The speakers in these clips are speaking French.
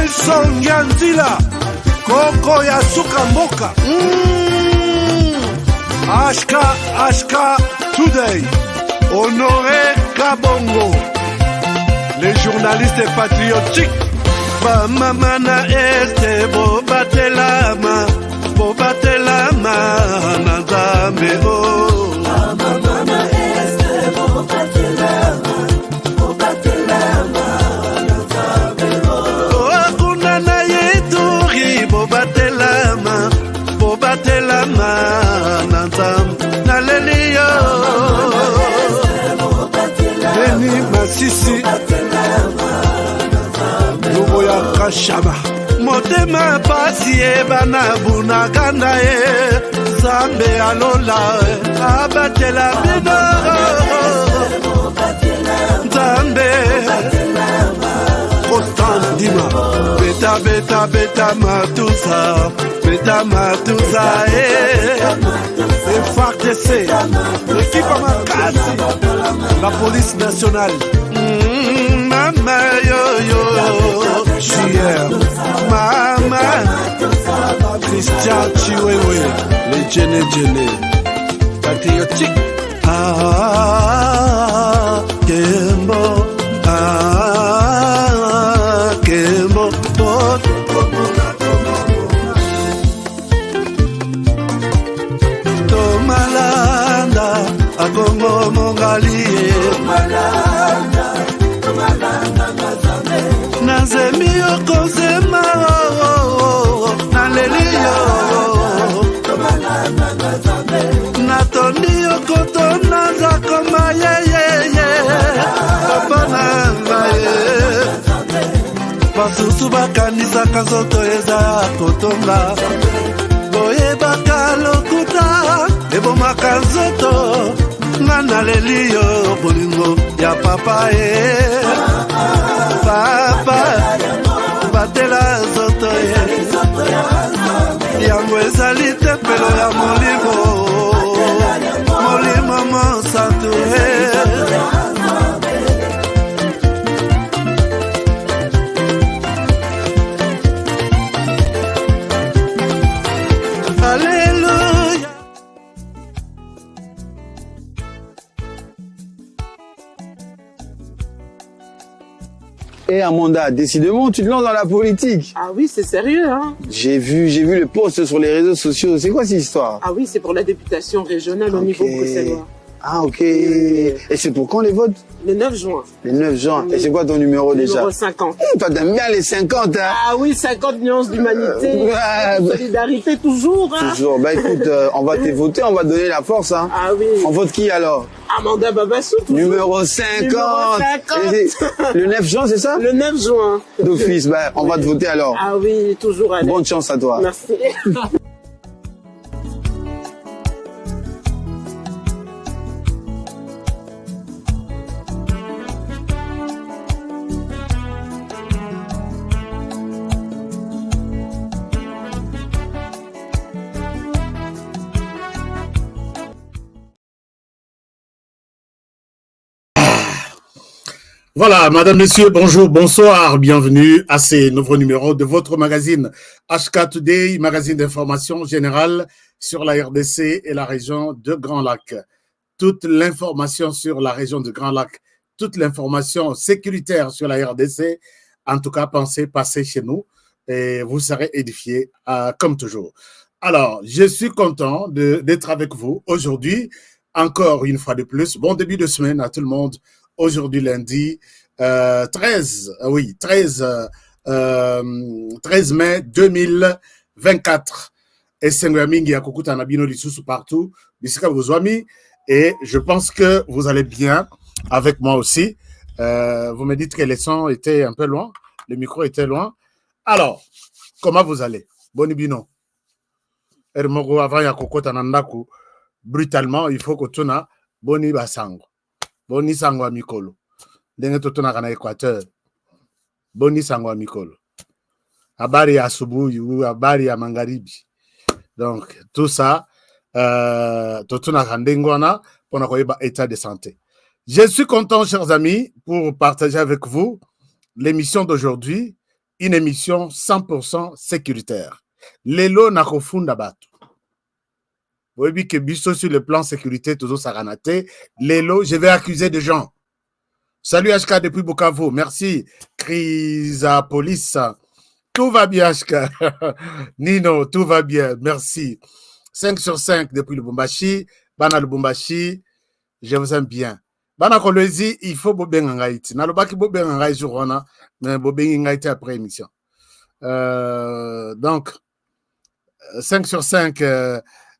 Nelson Yanzila Koko ya suka mboka Ashka Today Honoré Kabongo les journalistes patriotiques Bamamana este Bobatelama Nazambe Bamamana este Bobatelama Nazambe Kuna na yeturi Bobatelama Nazambe Naleliyo Beni Masisi Lubo ya Kashaba Motema pasi ebana bunaganda Zambe alola abatela bino Zambe Constant Dima Beta matusa FARDC l'équipe Amakasi la police nationale Mama yo JR Mama Christian Chiwewe les Djene patriotique Kembo Kembo Tomalanda Agongo Mongali Nazemi okozema Naleliyo Natondi okotona Zakoma yeye Papa nangaye Basusu bakanisaka nzoto eza kotonga Boyebaka lokuta ebomaka nzoto nga naleliyo bolingo ya papa Papa batela nzoto yango ezali tempelo ya molimo mosantu Et Amanda, décidément, tu te lances dans la politique. Ah oui, c'est sérieux, hein. J'ai vu le post sur les réseaux sociaux. C'est quoi cette histoire? Ah oui, c'est pour la députation régionale au niveau bruxellois. Ah ok. Et c'est pour quand les votes? Le 9 juin. Le 9 juin. Et c'est quoi ton numéro déjà? Numéro 50. Toi, t'aimes bien les 50, hein? Ah oui, 50 nuances d'humanité. Solidarité toujours, hein. Toujours. Bah écoute, on va te voter, on va te donner la force, hein. Ah oui. On vote qui alors? Amanda Babassou, toujours. Numéro 50. Le 9 juin, c'est ça? Le 9 juin. D'office, bah, on va te voter alors. Ah oui, toujours. Allez. Bonne chance à toi. Merci. Voilà, madame, messieurs, bonjour, bonsoir, bienvenue à ce nouveau numéro de votre magazine HK Today, magazine d'information générale sur la RDC et la région de Grand Lac. Toute l'information sur la région de Grand Lac, toute l'information sécuritaire sur la RDC, en tout cas, passez chez nous et vous serez édifiés comme toujours. Alors, je suis content d'être avec vous aujourd'hui, encore une fois de plus. Bon début de semaine à tout le monde. Aujourd'hui, lundi 13 mai 2024. Et partout. Et je pense que vous allez bien avec moi aussi. Vous me dites que les sons étaient un peu loin. Le micro était loin. Alors, comment vous allez? Bonibino. Brutalement, il faut que tu na boni basango. Boni sangwa mikolo. Ndenge totona kana Équateur. Boni sangwa mikolo. Habari ya asubuhi, habari ya magharibi. Donc, tout ça, totona kandengwana pour na état de santé. Je suis content, chers amis, pour partager avec vous l'émission d'aujourd'hui une émission 100% sécuritaire. Lelo na kofunda batu. Vous voyez que biso sur le plan sécurité, toujours saranaté. Lelo, je vais accuser des gens. Salut HK depuis Bukavu. Merci. Chrysapolis. Tout va bien, HK. Nino, tout va bien. Merci. 5 sur 5 depuis Lubumbashi. Bana Lubumbashi. Je vous aime bien. Bana Kolwezi, il faut bobenga ngaiti. Na lobaki bobenga ngai jour wana, mais bobenga ngaiti après émission. Donc, 5 sur 5,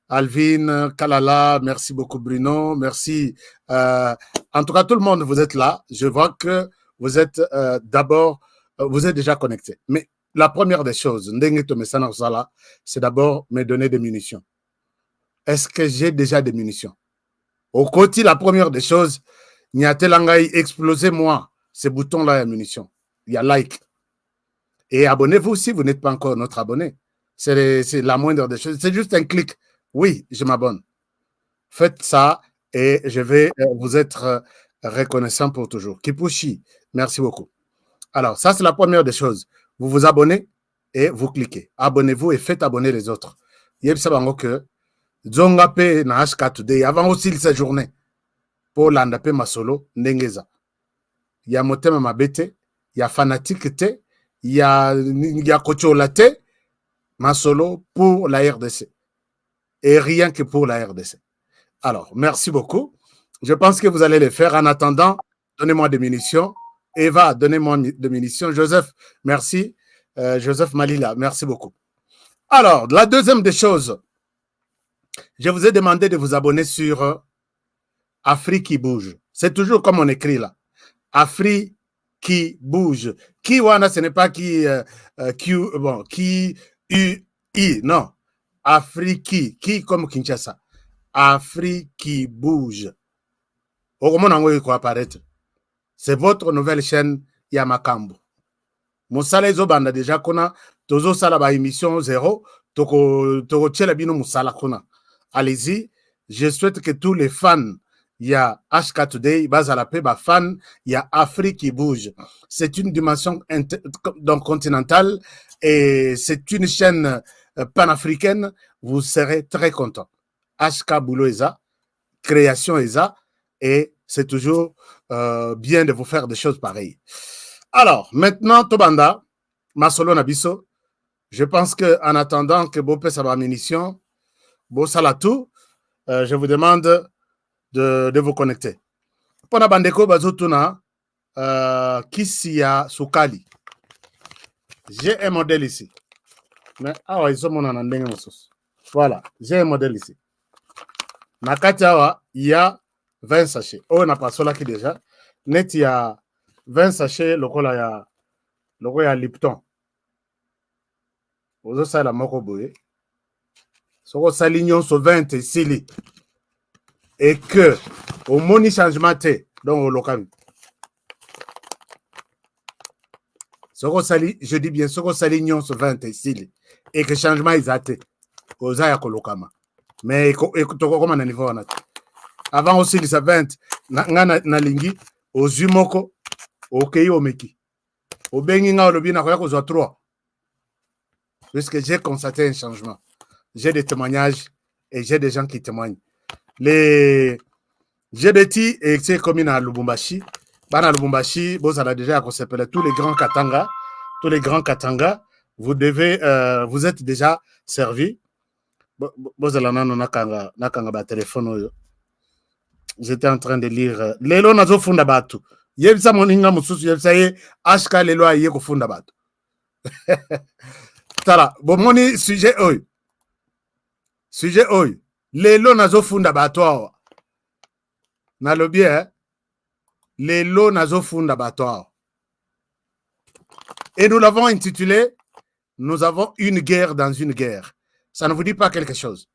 Alvin, Kalala, merci beaucoup Bruno, merci. En tout cas, tout le monde, vous êtes là. Je vois que vous êtes d'abord, vous êtes déjà connectés. Mais la première des choses, c'est d'abord me donner des munitions. Est-ce que j'ai déjà des munitions? Au côté, la première des choses, Nyatelangai, explosez-moi ces boutons-là à munitions. Il y a like. Et abonnez-vous si vous n'êtes pas encore notre abonné. C'est la moindre des choses. C'est juste un clic. Oui, je m'abonne. Faites ça et je vais vous être reconnaissant pour toujours. Kipushi, merci beaucoup. Alors, ça, c'est la première des choses. Vous vous abonnez et vous cliquez. Abonnez-vous et faites abonner les autres. Yebsabango que Zongape na HK Today, avant aussi cette journée, pour l'andape masolo, ndengeza. Il y a motema mabete, il y a fanatique te, il y a kochola te, masolo pour la RDC. Et rien que pour la RDC. Alors, merci beaucoup. Je pense que vous allez le faire. En attendant, donnez-moi des munitions. Eva, donnez-moi des munitions. Joseph, merci. Joseph Malila, merci beaucoup. Alors, la deuxième des choses, je vous ai demandé de vous abonner sur Afrique qui bouge. C'est toujours comme on écrit là. Afrique qui bouge. Qui wana, ce n'est pas qui, qui, I, non. Afrique qui comme Kinshasa. Afrique qui bouge. Au moment où il faut apparaître. C'est votre nouvelle chaîne Yamakambo. Moussala Zobanda déjà kona. Tozo sala ba émission 0. Toko tchelabino Moussala kona. Allez-y. Je souhaite que tous les fans, il y a HK Today, Bazalapé, fan, il y a Afrique qui bouge. C'est une dimension donc continentale et c'est une chaîne panafricaine. Vous serez très content. HK Boulot Eza, création Eza, et c'est toujours bien de vous faire des choses pareilles. Alors, maintenant, Tobanda, Masolo Nabiso, je pense qu'en attendant que Bopé Saba Munition, Bo Salatou, je vous demande de vous connecter. Pona Bandeko Bazotuna, Kissia Soukali. J'ai un modèle ici. Mais, ils sont mon anandeng. Voilà, j'ai un modèle ici. Nakatiawa, il y a 20 sachets. Oh, on n'a pas cela qui déjà. Net, il y a 20 sachets. Le il y a Lipton. Vous avez la moko boye. Soko salignon sur 20 ici. Et que, au moni changement, donc au local. Soko sali, je dis bien, soko salignon sur 20 ici. Et que changement is até. Aux aya kolokama. Mais comment on a niveau avant aussi les 20 na lingi aux umoko ok au meki au benginga au bien à cause 3 puisque j'ai constaté un changement. J'ai des témoignages et j'ai des gens qui témoignent. Les GBT et c'est comme à Lubumbashi. Bana Lubumbashi, vous avez déjà s'appelle tous les grands Katanga, vous devez vous êtes déjà servis. J'étais en train de lire Lelo nazo funda batu. Yebisa moninga mususu yebisa ye ashka lelo aye ko funda batu. Tala, bon moni sujet oy. Lelo nazo funda batu awa. Na lobi Lelo nazo funda batu awa. Et nous l'avons intitulé Nous avons une guerre dans une guerre. Ça ne vous dit pas quelque chose.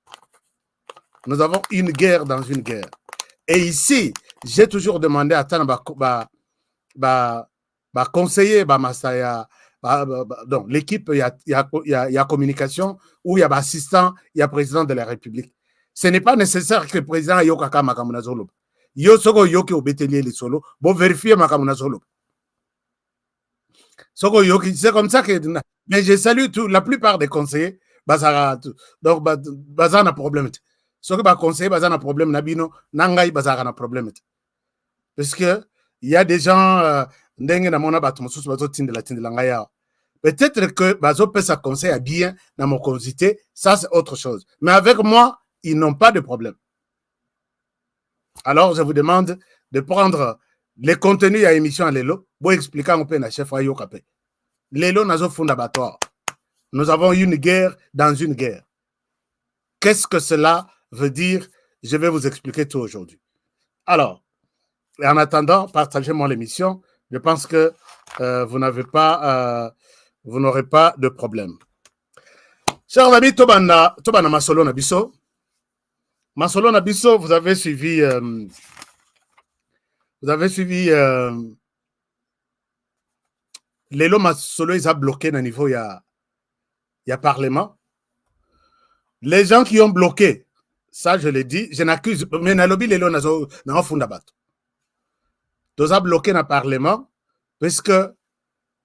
Nous avons une guerre dans une guerre. Et ici, j'ai toujours demandé à Tana conseiller, donc l'équipe, il y a communication, ou il y a assistant, il y a président de la République. Ce n'est pas nécessaire que le président ait Yokaka Makamunazolo. Yosoko Yoki au Bételier les solo, bon vérifier Makamunazolo. C'est comme ça que. Mais je salue la plupart des conseillers. Donc, baza na problème. Ce que conseiller, baza na problème. Nabino, nangai baza na problème. Parce que il y a des gens. Peut-être que bazo peut sa conseil à bien dans mon cosité. Ça, c'est autre chose. Mais avec moi, ils n'ont pas de problème. Alors, je vous demande de prendre les contenus à l'émission à Lelo pour expliquer un peu à chef Ayo Kapé. Lelo n'a pas fondateur. Nous avons une guerre dans une guerre. Qu'est-ce que cela veut dire? Je vais vous expliquer tout aujourd'hui. Alors, en attendant, partagez-moi l'émission. Je pense que vous n'aurez pas de problème. Chers amis, Tobana Masolo Nabiso. Masolo Nabiso, vous avez suivi Lelo Masolo, ils ont bloqué au niveau, il y a Parlement. Les gens qui ont bloqué, ça je l'ai dit, je n'accuse, mais Nalobi Lelo n'a fondabat. Ils ont bloqué dans le Parlement, puisque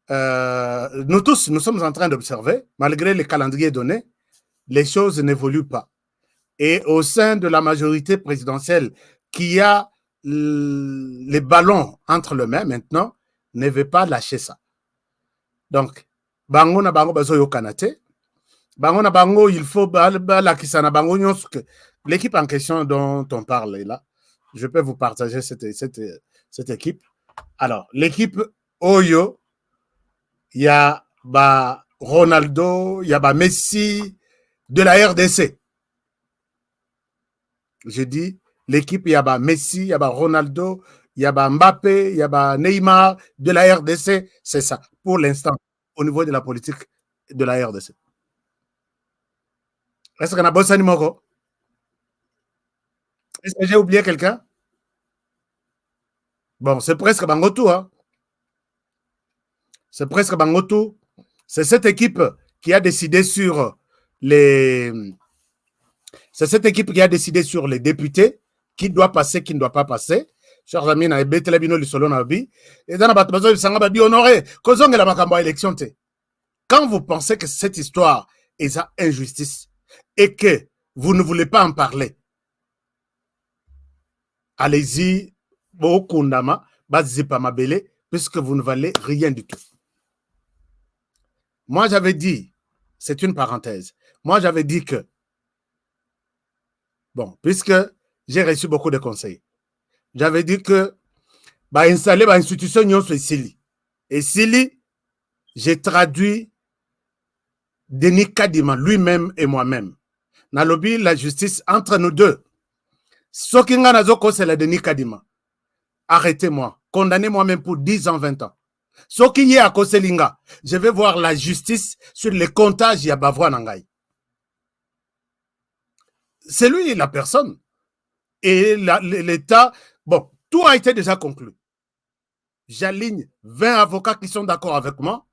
nous tous, nous sommes en train d'observer, malgré les calendriers donnés, les choses n'évoluent pas. Et au sein de la majorité présidentielle qui a les ballons entre les mains maintenant, ne veut pas lâcher ça. Donc, bango na bango bazo yo kanate. Bango na bango, il faut la kisana bango l'équipe en question dont on parle là. Je peux vous partager cette équipe. Alors, l'équipe Oyo, il y a Ronaldo, il y a Messi de la RDC. Je dis l'équipe, il y a Messi, il y a Ronaldo, il y a Mbappé, il y a Neymar de la RDC. C'est ça, pour l'instant, au niveau de la politique de la RDC. Est-ce qu'on a bossé Moko? Est-ce que j'ai oublié quelqu'un? Bon, c'est presque Bangotou. Hein? C'est presque Bangotou. C'est cette équipe qui a décidé sur les... C'est cette équipe qui a décidé sur les députés, qui doit passer, qui ne doit pas passer. Chers amis, na ebetela bino lisolo na bi. Et dans la bataille, ils sont bi honoré. Kozonge la makambo élection te. Quand vous pensez que cette histoire est injustice et que vous ne voulez pas en parler, allez-y, bokundama, bazipa mabele, puisque vous ne valez rien du tout. Moi, j'avais dit, c'est une parenthèse, moi, j'avais dit que bon, puisque j'ai reçu beaucoup de conseils, j'avais dit que installer l'institution Nyonso Sili. Et Sili, j'ai traduit Denis Kadima, lui-même et moi-même. Nalobi, la justice entre nous deux. Sokinga Nazoko, c'est la Denis Kadima. Arrêtez-moi. Condamnez-moi même pour 10 ans, 20 ans. Sokinye à Koselinga, je vais voir la justice sur les comptages Yabavoa Nangai. C'est lui la personne. Et l'État, bon, tout a été déjà conclu. J'aligne 20 avocats qui sont d'accord avec moi.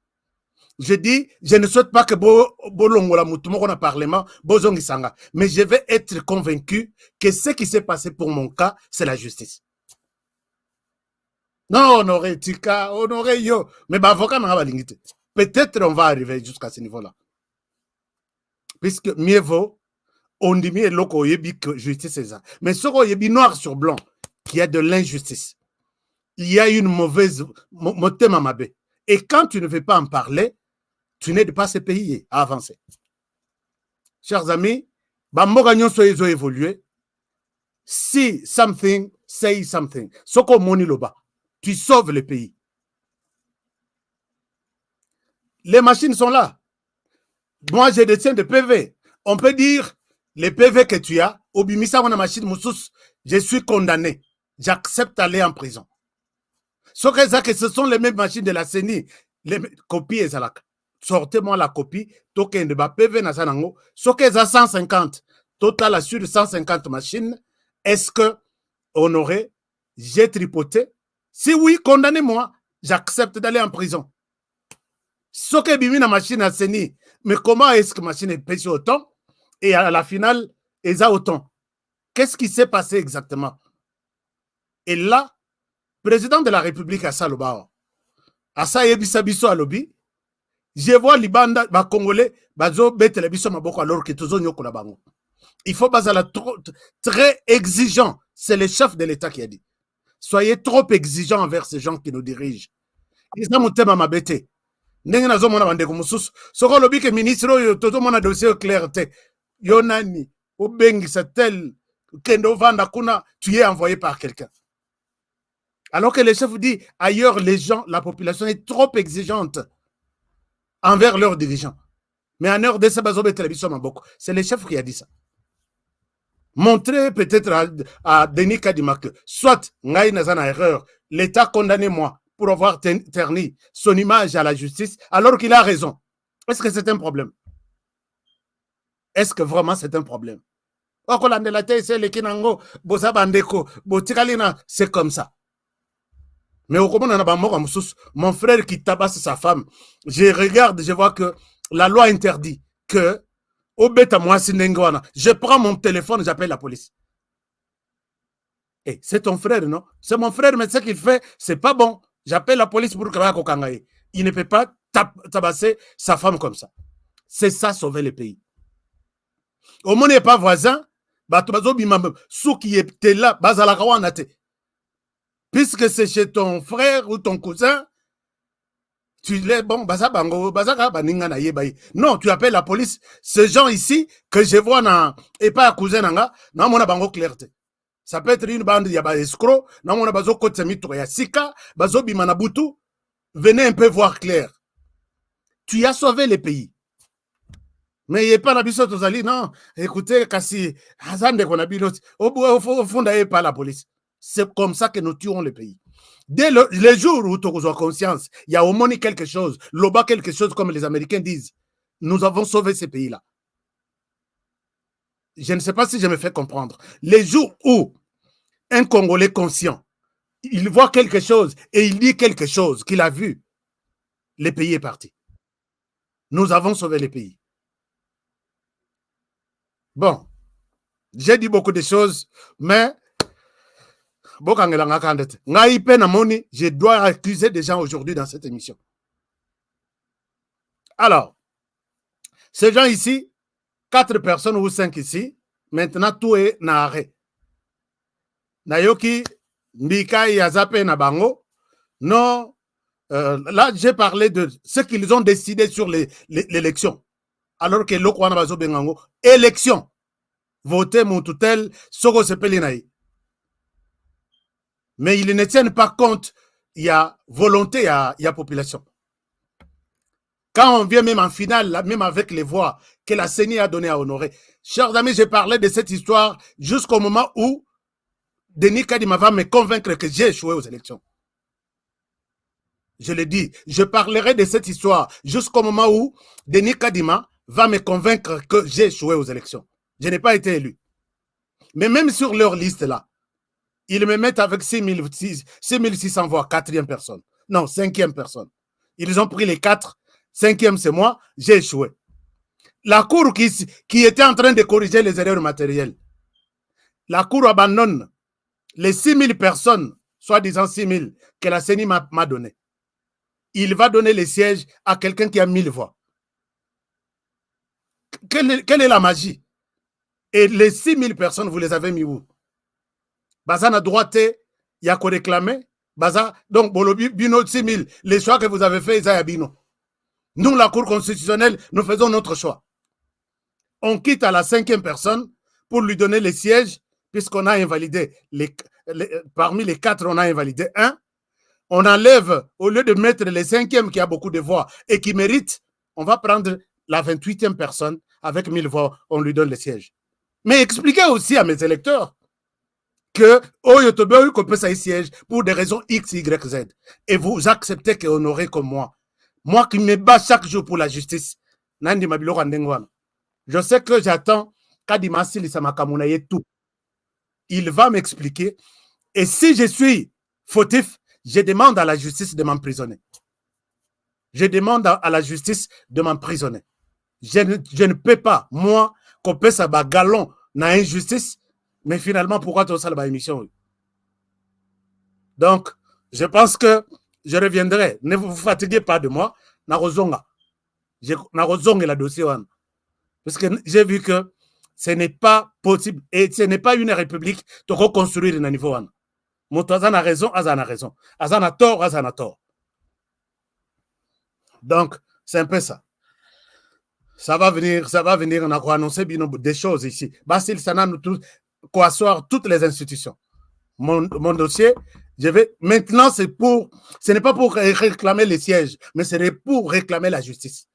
Je dis, je ne souhaite pas que Bolongola Moutoumokona Parlement, Bozongisanga, mais je vais être convaincu que ce qui s'est passé pour mon cas, c'est la justice. Non, honoré Tika, honoré Yo, mais avocat n'a pas l'ingité. Peut-être on va arriver jusqu'à ce niveau-là. Puisque mieux vaut, on dit mieux loko yebi que justice c'est ça. Mais ce qu'on yebi noir sur blanc, qu'il y a de l'injustice. Il y a une mauvaise thème à mabé. Et quand tu ne veux pas en parler, tu n'aides pas ce pays à avancer. Chers amis, Bamboganyon soyez évolué. Si something, say something. Soko moni loba, tu sauves le pays. Les machines sont là. Moi, je détiens des PV. On peut dire, les PV que tu as, Obimisa, mon machine, Moussous, je suis condamné. J'accepte d'aller en prison. Ce sont les mêmes machines de la CENI. Les copies, sortez-moi la copie. Token de PV Nasanango. Ce qu'elles a 150, total assure de 150 machines. Est-ce que, honoré, j'ai tripoté? Si oui, condamnez-moi. J'accepte d'aller en prison. Ce que bimi na machine à CENI. Mais comment est-ce que la machine est payée autant? Et à la finale, elle a autant. Qu'est-ce qui s'est passé exactement? Et là, président de la République à Salobao, asa yebisa biso alobi je vois libanda ba congolais bazo betela biso maboko alors que tozo nyokola bango. Il faut bazala très exigeant, c'est le chef de l'état qui a dit. Soyez trop exigeants envers ces gens qui nous dirigent. Ils ont motema mabete. Ndenge nazo mona bandeko mususu soko lobi ke ministre oyo toto mona dossier clair te yonani obengisa tel kendo vanda kuna tu es envoyé par quelqu'un. Alors que le chef dit ailleurs les gens, la population est trop exigeante envers leurs dirigeants. Mais en heure de ça, c'est le chef qui a dit ça. Montrez peut-être à Denis Kadima que soit Ngaï Nazana erreur, l'État condamné moi pour avoir terni son image à la justice alors qu'il a raison. Est-ce que c'est un problème? Est-ce que vraiment c'est un problème? C'est comme ça. Mais au mon frère qui tabasse sa femme, je regarde, je vois que la loi interdit que je prends mon téléphone, j'appelle la police. Et c'est ton frère, non? C'est mon frère, mais ce qu'il fait, c'est pas bon. J'appelle la police pour que il ne peut pas tabasser sa femme comme ça. C'est ça, sauver le pays. Au moins, n'est pas voisin, ceux qui étaient là, puisque c'est chez ton frère ou ton cousin, tu l'es bon, non, tu appelles la police. Ces gens ici que je vois et pas à cousin nanga, non mon bango clarté. Ça peut être une bande, il y a escroc, non mon bazo kote mito ya sika, bazo bimana butu. Venez un peu voir clair. Tu as sauvé le pays. Mais il n'y a pas l'habitude aux non. Écoutez, Kassi, Hazande qu'on a bien au fond d'ailleurs pas la police. C'est comme ça que nous tuons le pays. Dès le jour où tu as conscience, il y a au moins quelque chose, l'oba quelque chose comme les Américains disent, nous avons sauvé ce pays-là. Je ne sais pas si je me fais comprendre. Les jours où un Congolais conscient, il voit quelque chose et il dit quelque chose qu'il a vu, le pays est parti. Nous avons sauvé le pays. Bon, j'ai dit beaucoup de choses, mais je dois accuser des gens aujourd'hui dans cette émission. Alors, ces gens ici, 4 personnes ou 5 ici, maintenant tout est na arrêt. Nayoki, Mbika et Azape Nabango, non, là j'ai parlé de ce qu'ils ont décidé sur l'élection. Alors que l'Okwana Bazo Bengango, élection, voter mon toutel, Soko Sepelinaï. Mais ils ne tiennent pas compte, il y a volonté, il y a population. Quand on vient même en finale, même avec les voix que la CENI a donné à Honoré, chers amis, j'ai parlé de cette histoire jusqu'au moment où Denis Kadima va me convaincre que j'ai échoué aux élections. Je le dis, je parlerai de cette histoire jusqu'au moment où Denis Kadima va me convaincre que j'ai échoué aux élections. Je n'ai pas été élu. Mais même sur leur liste là, ils me mettent avec 6600 voix, 4e personne. Non, 5e personne. Ils ont pris les 4, 5e c'est moi, j'ai échoué. La Cour qui était en train de corriger les erreurs matérielles, la Cour abandonne les 6000 personnes, soi-disant 6000, que la CENI m'a donné. Il va donner les sièges à quelqu'un qui a 1000 voix. Quelle est la magie? Et les 6000 personnes, vous les avez mis où? Baza na droite, il y a quoi réclamer. Baza, donc, bino 6000, les choix que vous avez faits, ils bino. Nous, la Cour constitutionnelle, nous faisons notre choix. On quitte à la 5e personne pour lui donner les sièges, puisqu'on a invalidé, parmi les 4, on a invalidé 1. On enlève, au lieu de mettre les 5e qui a beaucoup de voix et qui mérite, on va prendre la 28e personne avec 1000 voix, on lui donne les sièges. Mais expliquez aussi à mes électeurs que Oyotobe peut ça siège pour des raisons X, Y, Z. Et vous acceptez qu'Honoré comme moi qui me bats chaque jour pour la justice, je sais que j'attends Kadima Silisamakamunaye tout. Il va m'expliquer. Et si je suis fautif, je demande à la justice de m'emprisonner. Je demande à la justice de m'emprisonner. Je ne peux pas, moi, couper ça galon dans l'injustice, mais finalement, pourquoi tu as ça la émission? Donc, je pense que je reviendrai. Ne vous fatiguez pas de moi. Narozonga. Narozonga la dossier. Parce que j'ai vu que ce n'est pas possible. Et ce n'est pas une république de reconstruire le niveau 1. Moutazan a raison, Azan a raison. Azan a tort, Azan a tort. Donc, c'est un peu ça. Ça va venir, on a annoncé des choses ici. Basil Sana nous coasseoir toutes les institutions. Mon dossier, je vais. Maintenant, ce n'est pas pour réclamer les sièges, mais c'est pour réclamer la justice.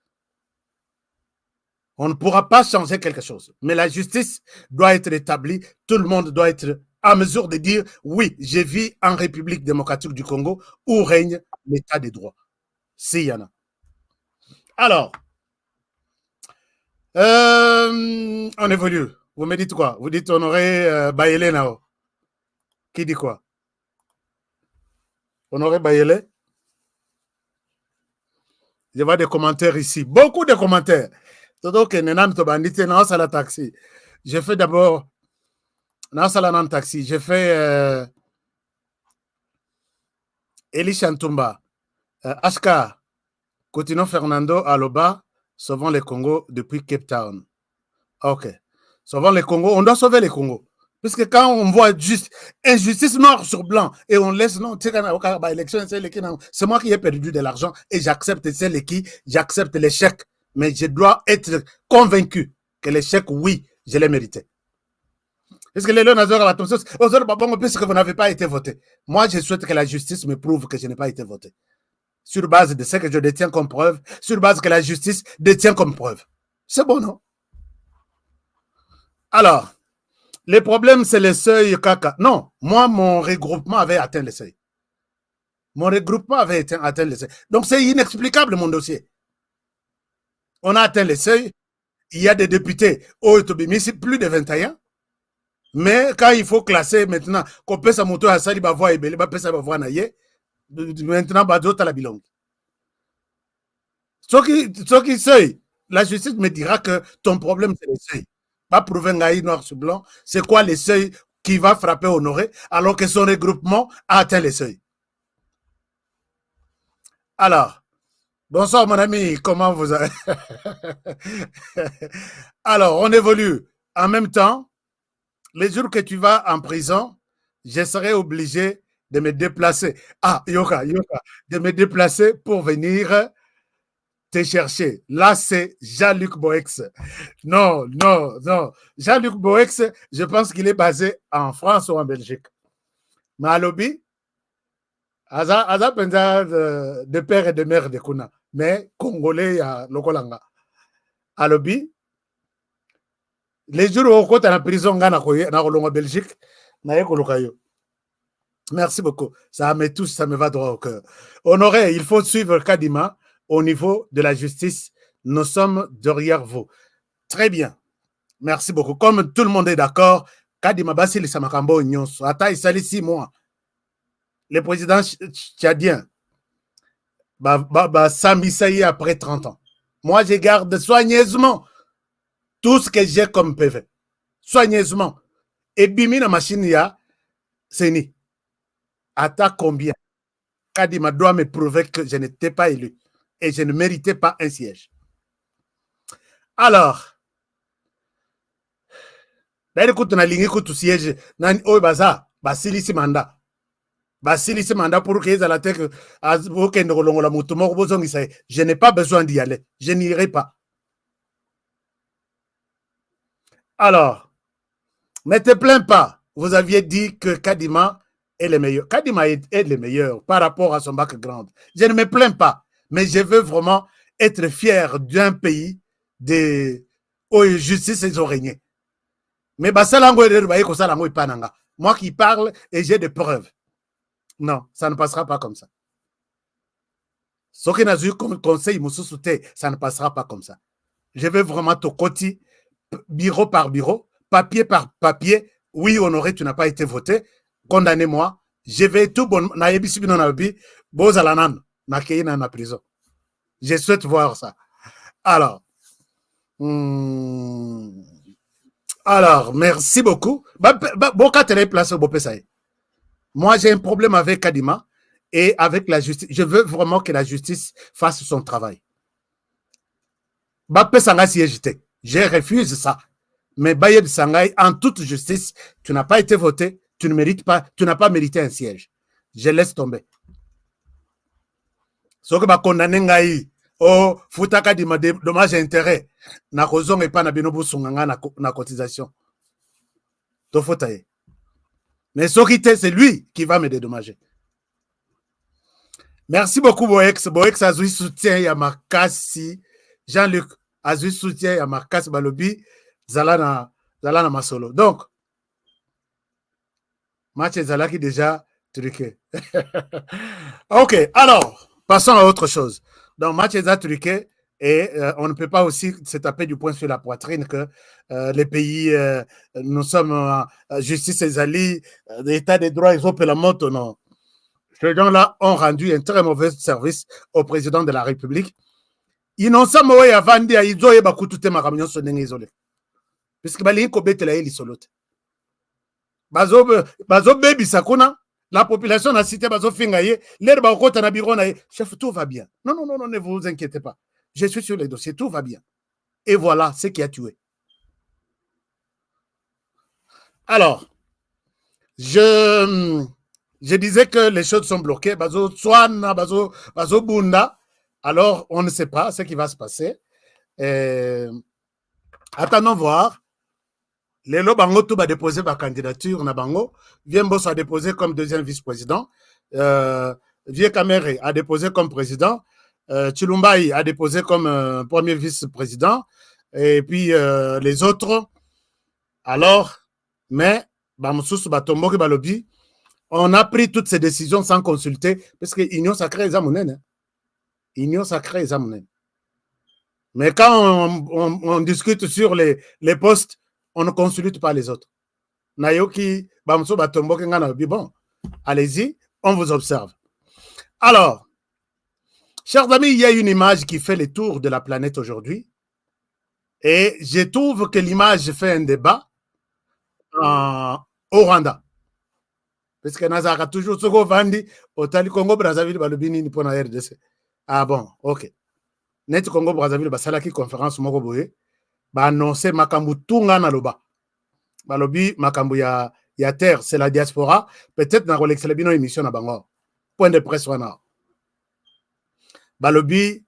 On ne pourra pas changer quelque chose. Mais la justice doit être établie. Tout le monde doit être à mesure de dire oui, je vis en République démocratique du Congo où règne l'état des droits. S'il y en a. Alors, on évolue. Vous me dites quoi? Vous dites Honoré Bayele Nao. Qui dit quoi? Honoré Bayele? Je vois des commentaires ici. Beaucoup de commentaires. Donc, la taxi. Je fais d'abord taxi. Je fais Eli Chantumba, Ashka, Cotino Fernando Aloba, sauvons les Congo depuis Cape Town. Ok. Sauvons les Congo. On doit sauver les Congo. Parce que quand on voit juste injustice noir sur blanc et on laisse, non, c'est moi qui ai perdu de l'argent et j'accepte j'accepte l'échec. Mais je dois être convaincu que l'échec, oui, je l'ai mérité. Est-ce que les gens puisque vous n'avez pas été voté? Moi, je souhaite que la justice me prouve que je n'ai pas été voté. Sur base de ce que je détiens comme preuve, sur base que la justice détient comme preuve. C'est bon, non? Alors, les problèmes, c'est le seuil caca. Non, moi, mon regroupement avait atteint le seuil. Mon regroupement avait atteint le seuil. Donc, c'est inexplicable, mon dossier. On a atteint le seuil. Il y a des députés au Tobimi, c'est plus de 21. Mais quand il faut classer maintenant, qu'on peut sa moto à Sali Bavois et Belé, peut sa Bavois Naye, maintenant, Badot à la bilongue. Ce qui seuil, la justice me dira que ton problème, c'est le seuil. Pas prouver un noir sur blanc, c'est quoi le seuil qui va frapper Honoré alors que son regroupement a atteint le seuil. Alors, bonsoir mon ami, comment vous allez? Alors, on évolue. En même temps, les jours que tu vas en prison, je serai obligé de me déplacer. Ah, Yoka, de me déplacer pour venir te chercher. Là, c'est Jean-Luc Boex. Non. Jean-Luc Boex, je pense qu'il est basé en France ou en Belgique. Mais à Lobby, Aza penza de père et de mère de Kuna. Mais Congolais à Lokolanga. À Lobby, les jours où on est en prison, en Belgique, merci beaucoup. Ça me touche, ça me va droit au cœur. Honoré, il faut suivre Kadima au niveau de la justice. Nous sommes derrière vous. Très bien. Merci beaucoup. Comme tout le monde est d'accord, Kadima Basili Samakambo Nyonso, Ata Isali 6 mois. Le président tchadien, Sami Saï après 30 ans. Moi, je garde soigneusement tout ce que j'ai comme PV. Soigneusement. Et Bimi na machine ya, c'est ni. Ata combien? Kadima doit me prouver que je n'étais pas élu et je ne méritais pas un siège. Alors, écoute, on a ligné que tout siège, nan oy baza, basilisi mandat. Basilisi mandat pour qu'ils aient la tête, je n'ai pas besoin d'y aller. Je n'irai pas. Alors, ne te plains pas. Vous aviez dit que Kadima est le meilleur. Kadima est le meilleur par rapport à son background. Je ne me plains pas, mais je veux vraiment être fier d'un pays où justice est régnée. Mais moi qui parle et j'ai des preuves. Non, ça ne passera pas comme ça. Ce qui n'a eu comme conseil, ça ne passera pas comme ça. Je veux vraiment te côté, bureau par bureau, papier par papier. Oui, Honoré, tu n'as pas été voté. Condamnez-moi. Je vais tout bon. Na prison. Je souhaite voir ça. Alors, merci beaucoup. Moi, j'ai un problème avec Kadima. et avec la justice. Je veux vraiment que la justice fasse son travail. Je refuse ça. Mais Bayeb Sangai, en toute justice, tu n'as pas été voté, tu ne mérites pas, tu n'as pas mérité un siège. Je laisse tomber. Ce que va condamner Ngai, oh, futaka di dommage et intérêt, na kozong et pas na binobu sunganga na cotisation. To fotaye. Mais ce qui c'est lui qui va me dédommager. Merci beaucoup, Boex. Boex a eu soutien ya makasi. Jean-Luc a eu soutien ya makasi balobi. Zalana Masolo. Donc, match Zalaki déjà truqué. Ok, alors, passons à autre chose. Donc, match est truqué et on ne peut pas aussi se taper du poing sur la poitrine que les pays, nous sommes justice et zali, l'état des droits, ils ont la moto, non. Ces gens-là ont rendu un très mauvais service au président de la République. Ils n'ont pas moyen à vendre, ils ont pas coûté ma camion sur isolé. Puisque bali ko betela eli solote bazo baby sakuna la population a cité bazo fingaye l'air ba kota na biro na chef tout va bien non ne vous inquiétez pas je suis sur les dossiers tout va bien et voilà ce qui a tué. Alors je disais que les choses sont bloquées bazo tswana bazo bunda alors on ne sait pas ce qui va se passer attendons voir. Lelo Bango tout va déposer ma candidature na Bango. Viembo a déposé comme deuxième vice-président. Vieux Kamere a déposé comme président. Chilumbai a déposé comme premier vice-président. Et puis les autres. Alors, mais Bamoussous Batombo et Balobi, on a pris toutes ces décisions sans consulter parce que Union Sacrée est Zamounen. Union Sacrée est Zamounen. Mais quand on discute sur les postes, on ne consulte pas les autres. Nayoki, Bamso Batombo, bon, allez-y, on vous observe. Alors, chers amis, il y a une image qui fait le tour de la planète aujourd'hui. Et je trouve que l'image fait un débat au Rwanda. Parce que Nazara toujours Sogo Vandi, au Tali Congo, Brazzaville, Balubini, Nipona RDC. Ah bon, ok. Net Congo, Brazzaville, Basalaki, conférence Mogoboye. Ba annoncé makambu tunga na loba balobi makambu ya terre c'est la diaspora peut-être na relexer bino émission na bango point de presse wana balobi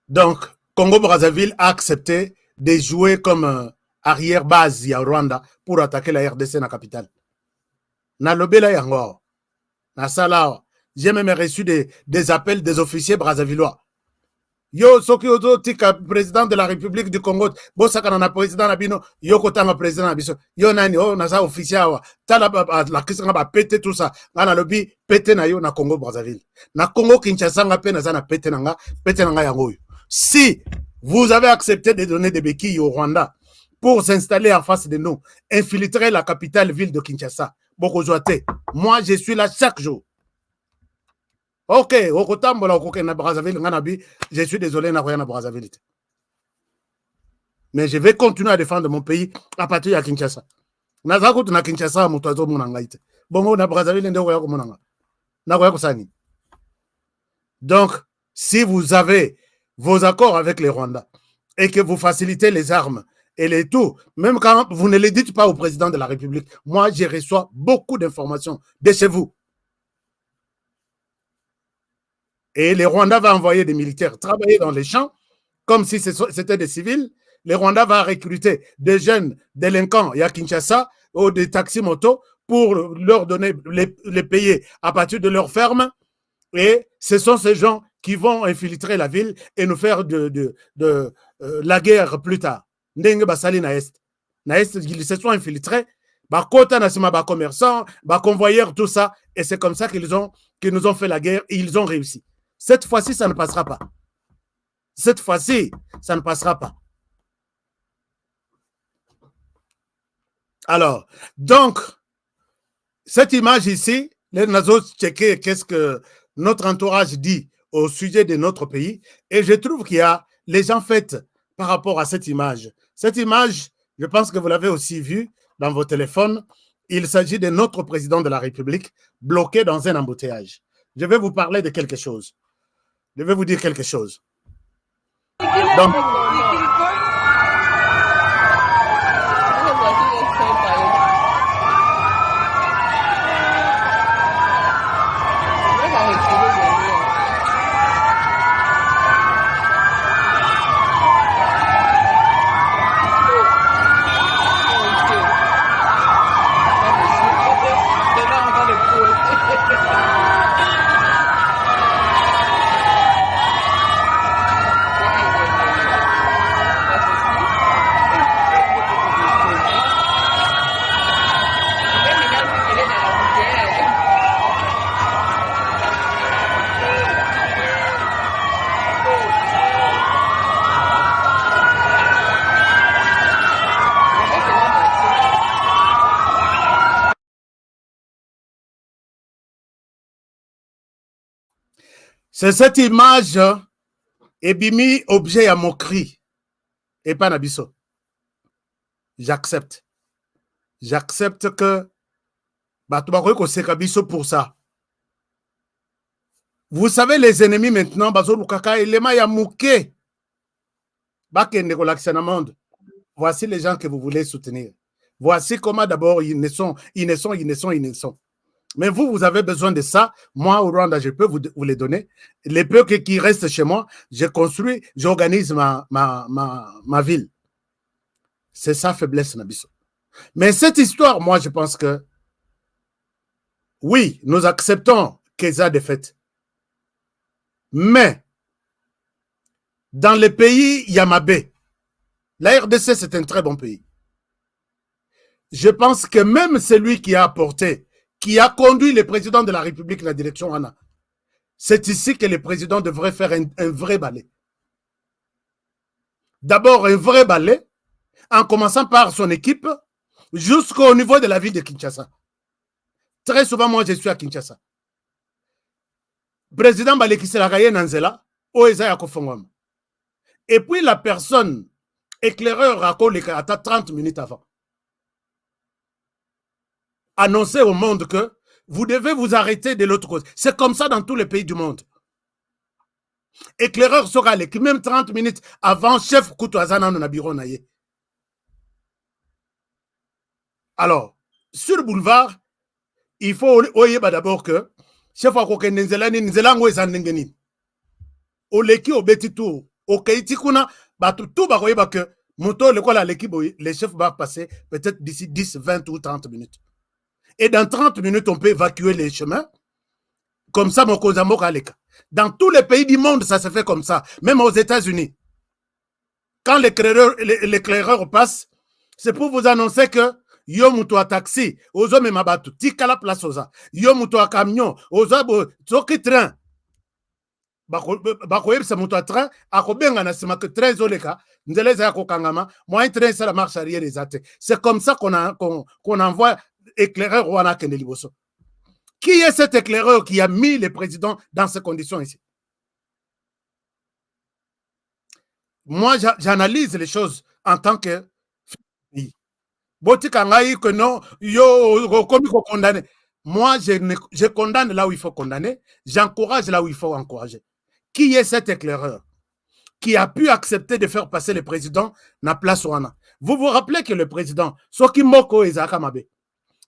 donc Congo Brazzaville a accepté de jouer comme arrière base ya Rwanda pour attaquer la RDC na capitale na lobela yango na sala j'ai même reçu des appels des officiers brazzavillois. Yo, soki ozo tika président de la République du Congo, bosaka na président na bino, yo kotanga président na biso. Yo nani, oh, naza officier wa. Tala la kisanga ba pété tout ça. Ngana lobi pété na yo na Congo Brazzaville. Na Congo Kinshasa nga pe naza na pété nanga yango yo. Si vous avez accepté de donner des béquilles au Rwanda pour s'installer en face de nous, infiltrer la capitale ville de Kinshasa, moi je suis là chaque jour. Ok, je suis désolé, na Brazzaville. Mais je vais continuer à défendre mon pays à partir de Kinshasa. Donc, si vous avez vos accords avec les Rwandais et que vous facilitez les armes et les tout, même quand vous ne les dites pas au président de la République, moi, je reçois beaucoup d'informations de chez vous. Et les Rwandais vont envoyer des militaires travailler dans les champs comme si c'était des civils. Les Rwandais vont recruter des jeunes délinquants à Kinshasa ou des taxis-motos pour leur donner, les payer à partir de leur ferme. Et ce sont ces gens qui vont infiltrer la ville et nous faire de la guerre plus tard. Ndenge basali na est. Na est, ils se sont infiltrés. Bakota nasima ba commerçants, ba convoyeurs, tout ça. Et c'est comme ça qu'ils nous ont fait la guerre et ils ont réussi. Cette fois-ci, ça ne passera pas. Cette fois-ci, ça ne passera pas. Alors, donc, cette image ici, les nazos checker qu'est-ce que notre entourage dit au sujet de notre pays. Et je trouve qu'il y a les gens faits par rapport à cette image. Cette image, je pense que vous l'avez aussi vue dans vos téléphones. Il s'agit de notre président de la République bloqué dans un embouteillage. je vais vous parler de quelque chose. Je vais vous dire quelque chose. Donc, c'est cette image ebimi objet à moquerie et pas nabiso. J'accepte. J'accepte que pour ça. Vous savez, les ennemis maintenant, voici les gens que vous voulez soutenir. Voici comment d'abord ils ne sont. Mais vous avez besoin de ça. Moi, au Rwanda, je peux vous les donner. Les peu qui restent chez moi, je construis, j'organise ma ville. C'est ça, faiblesse, Nabiso. Mais cette histoire, moi, je pense que oui, nous acceptons qu'Eza défaite. Mais dans les pays Yamabé, la RDC, c'est un très bon pays. Je pense que même celui qui a apporté, qui a conduit le président de la République dans la direction Anna, c'est ici que le président devrait faire un vrai balai. D'abord, un vrai balai, en commençant par son équipe, jusqu'au niveau de la ville de Kinshasa. Très souvent, moi, je suis à Kinshasa. Président Balekisselakaye Nanzela, Oeza Yakofongwam. Et puis la personne éclaireur à 30 minutes avant. Annoncer au monde que vous devez vous arrêter de l'autre côté. C'est comme ça dans tous les pays du monde. Éclaireur sera qui même 30 minutes avant chef Koutouazana Nabiro Naye. Alors, sur le boulevard, il faut d'abord que chef Akokendenzela ni nzelango ezandengeni. Oleki obeti tout, okeiti kuna batu tout bakoyeba que moto le quoi l'équipe les chefs va passer peut-être d'ici 10, 20 ou 30 minutes. Et dans 30 minutes, on peut évacuer les chemins. Comme ça, mon Kozamo Kaleka. Dans tous les pays du monde, ça se fait comme ça. Même aux États-Unis. Quand l'éclaireur passe, c'est pour vous annoncer que yo muto a taxi, ozo me mabatu, tika la place oza. Yo muto a camion, ozo bo, toki train. Bako yebisa muto a train, ako benga na sima que train zoleka, nzeleza yako kangama, moi train ça la marche arrière les athées. C'est comme ça qu'on envoie éclaireur Rwanda Kendeliboso. Qui est cet éclaireur qui a mis le président dans ces conditions ici? Moi, j'analyse les choses en tant que que non, condamné. Moi, je condamne là où il faut condamner, j'encourage là où il faut encourager. Qui est cet éclaireur qui a pu accepter de faire passer le président na place Rwanda? Vous vous rappelez que le président, Soki Moko Ezaka Mabe,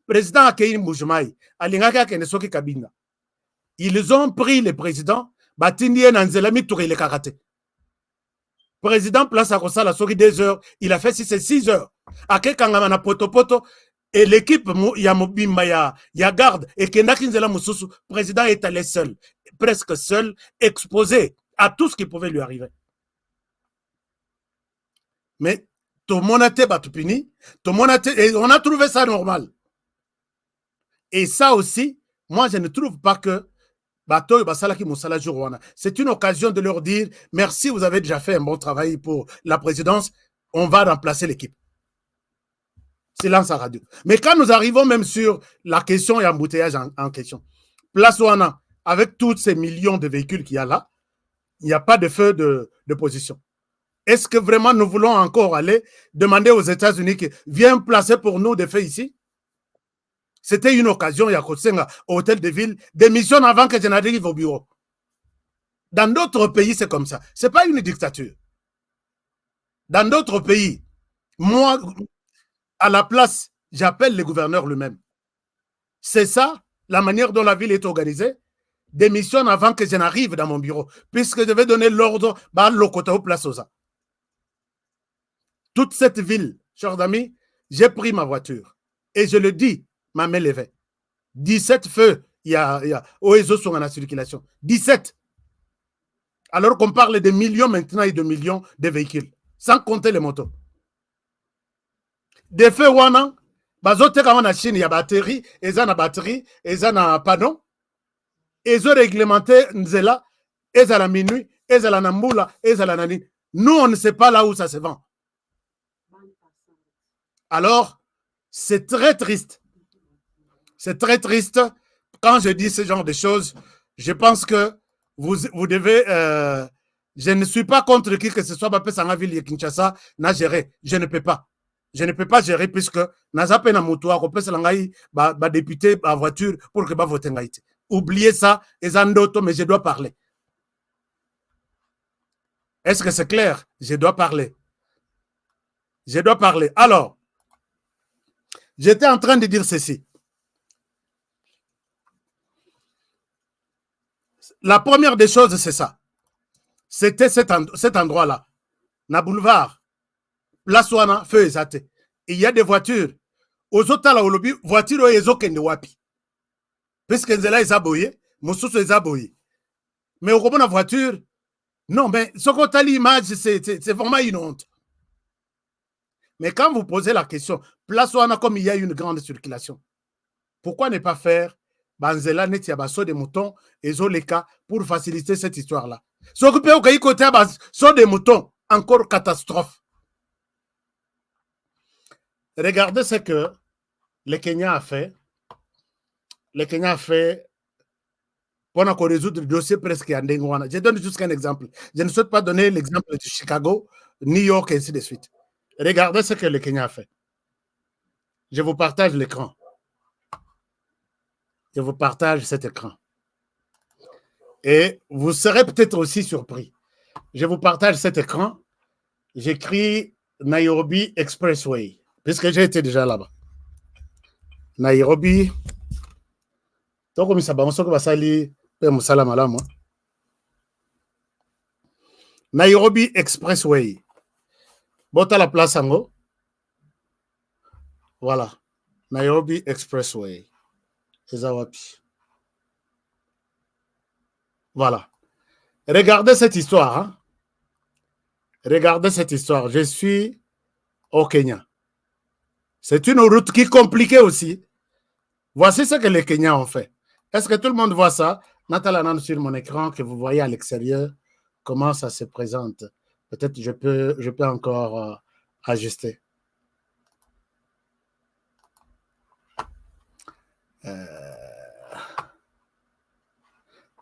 président Akeyi Mbujimayi, Alingaka Kenesoki Kabinda, ils ont pris le président, Batindie Nanzelami Touré le karaté. Président place à Kosala Soki 2 heures, il a fait 6 heures. Ake Kangamana Poto, et l'équipe Yamobimba, ya garde, et Kenakinzela Moussousou, président est allé seul, presque seul, exposé à tout ce qui pouvait lui arriver. Mais tout le monde a été batupini, tout le monde a été, et on a trouvé ça normal. Et ça aussi, moi je ne trouve pas que c'est une occasion de leur dire merci, vous avez déjà fait un bon travail pour la présidence, on va remplacer l'équipe. Silence à radio. Mais quand nous arrivons même sur la question et embouteillage en question, place Ouana, avec tous ces millions de véhicules qu'il y a là, il n'y a pas de feu de position. Est-ce que vraiment nous voulons encore aller demander aux États-Unis qu'ils viennent placer pour nous des faits ici? C'était une occasion, il y a au hôtel de ville, démission avant que je n'arrive au bureau. Dans d'autres pays, c'est comme ça. Ce n'est pas une dictature. Dans d'autres pays, moi, à la place, j'appelle le gouverneur lui-même. C'est ça, la manière dont la ville est organisée. Démissionne avant que je n'arrive dans mon bureau, puisque je vais donner l'ordre à l'Okotao Place Osa. Toute cette ville, chers amis, j'ai pris ma voiture. Et je le dis, ma main levée. 17 feux, il y a OESO sont en circulation. 17. Alors qu'on parle de millions maintenant et de millions de véhicules, sans compter les motos. Des feux, wana, bazote kama na Chine, il y a batterie, et ça na batterie, et ça na panneau. Ils ont réglementé Nzela, ils ont la minuit, ils ont la Namboula, ils ont la Nani. Nous, on ne sait pas là où ça se vend. Alors, c'est très triste. C'est très triste. Quand je dis ce genre de choses, je pense que vous devez... je ne suis pas contre qui que ce soit, ville Kinshasa, n'a géré. Je ne peux pas. Je ne peux pas gérer puisque Nazape na Moutoua, député à voiture pour que vote ngaïte. Oubliez ça, mais je dois parler. Est-ce que c'est clair? Je dois parler. Je dois parler. Alors, j'étais en train de dire ceci. La première des choses, c'est ça. C'était cet endroit-là. Na boulevard. Place wana, feu ezate. Il y a des voitures. Aux autres, là, au voiture, ils ont kende wapi. Puisque Nzela est aboyé, Moussousou est aboyé. Mais au moment de la voiture, non, mais ce qu'on a l'image, c'est vraiment une honte. Mais quand vous posez la question, place où on a comme il y a une grande circulation, pourquoi ne pas faire Banzela Netiabaso des moutons et Zoleka pour faciliter cette histoire-là? S'occuper au pays côté sur des moutons, encore catastrophe. Regardez ce que le Kenya a fait. Le Kenya a fait pour résoudre le dossier presque en Dengwana. Je donne juste un exemple. Je ne souhaite pas donner l'exemple de Chicago, New York et ainsi de suite. Regardez ce que le Kenya a fait. Je vous partage l'écran. Je vous partage cet écran. Et vous serez peut-être aussi surpris. Je vous partage cet écran. J'écris Nairobi Expressway, puisque j'ai été déjà là-bas. Nairobi. Nairobi Expressway. Bota la place en haut. Voilà. Nairobi Expressway. Voilà. Regardez cette histoire. Hein? Regardez cette histoire. Je suis au Kenya. C'est une route qui est compliquée aussi. Voici ce que les Kenyans ont fait. Est-ce que tout le monde voit ça? Nathalie, sur mon écran, que vous voyez à l'extérieur, comment ça se présente. Peut-être je peux encore ajuster.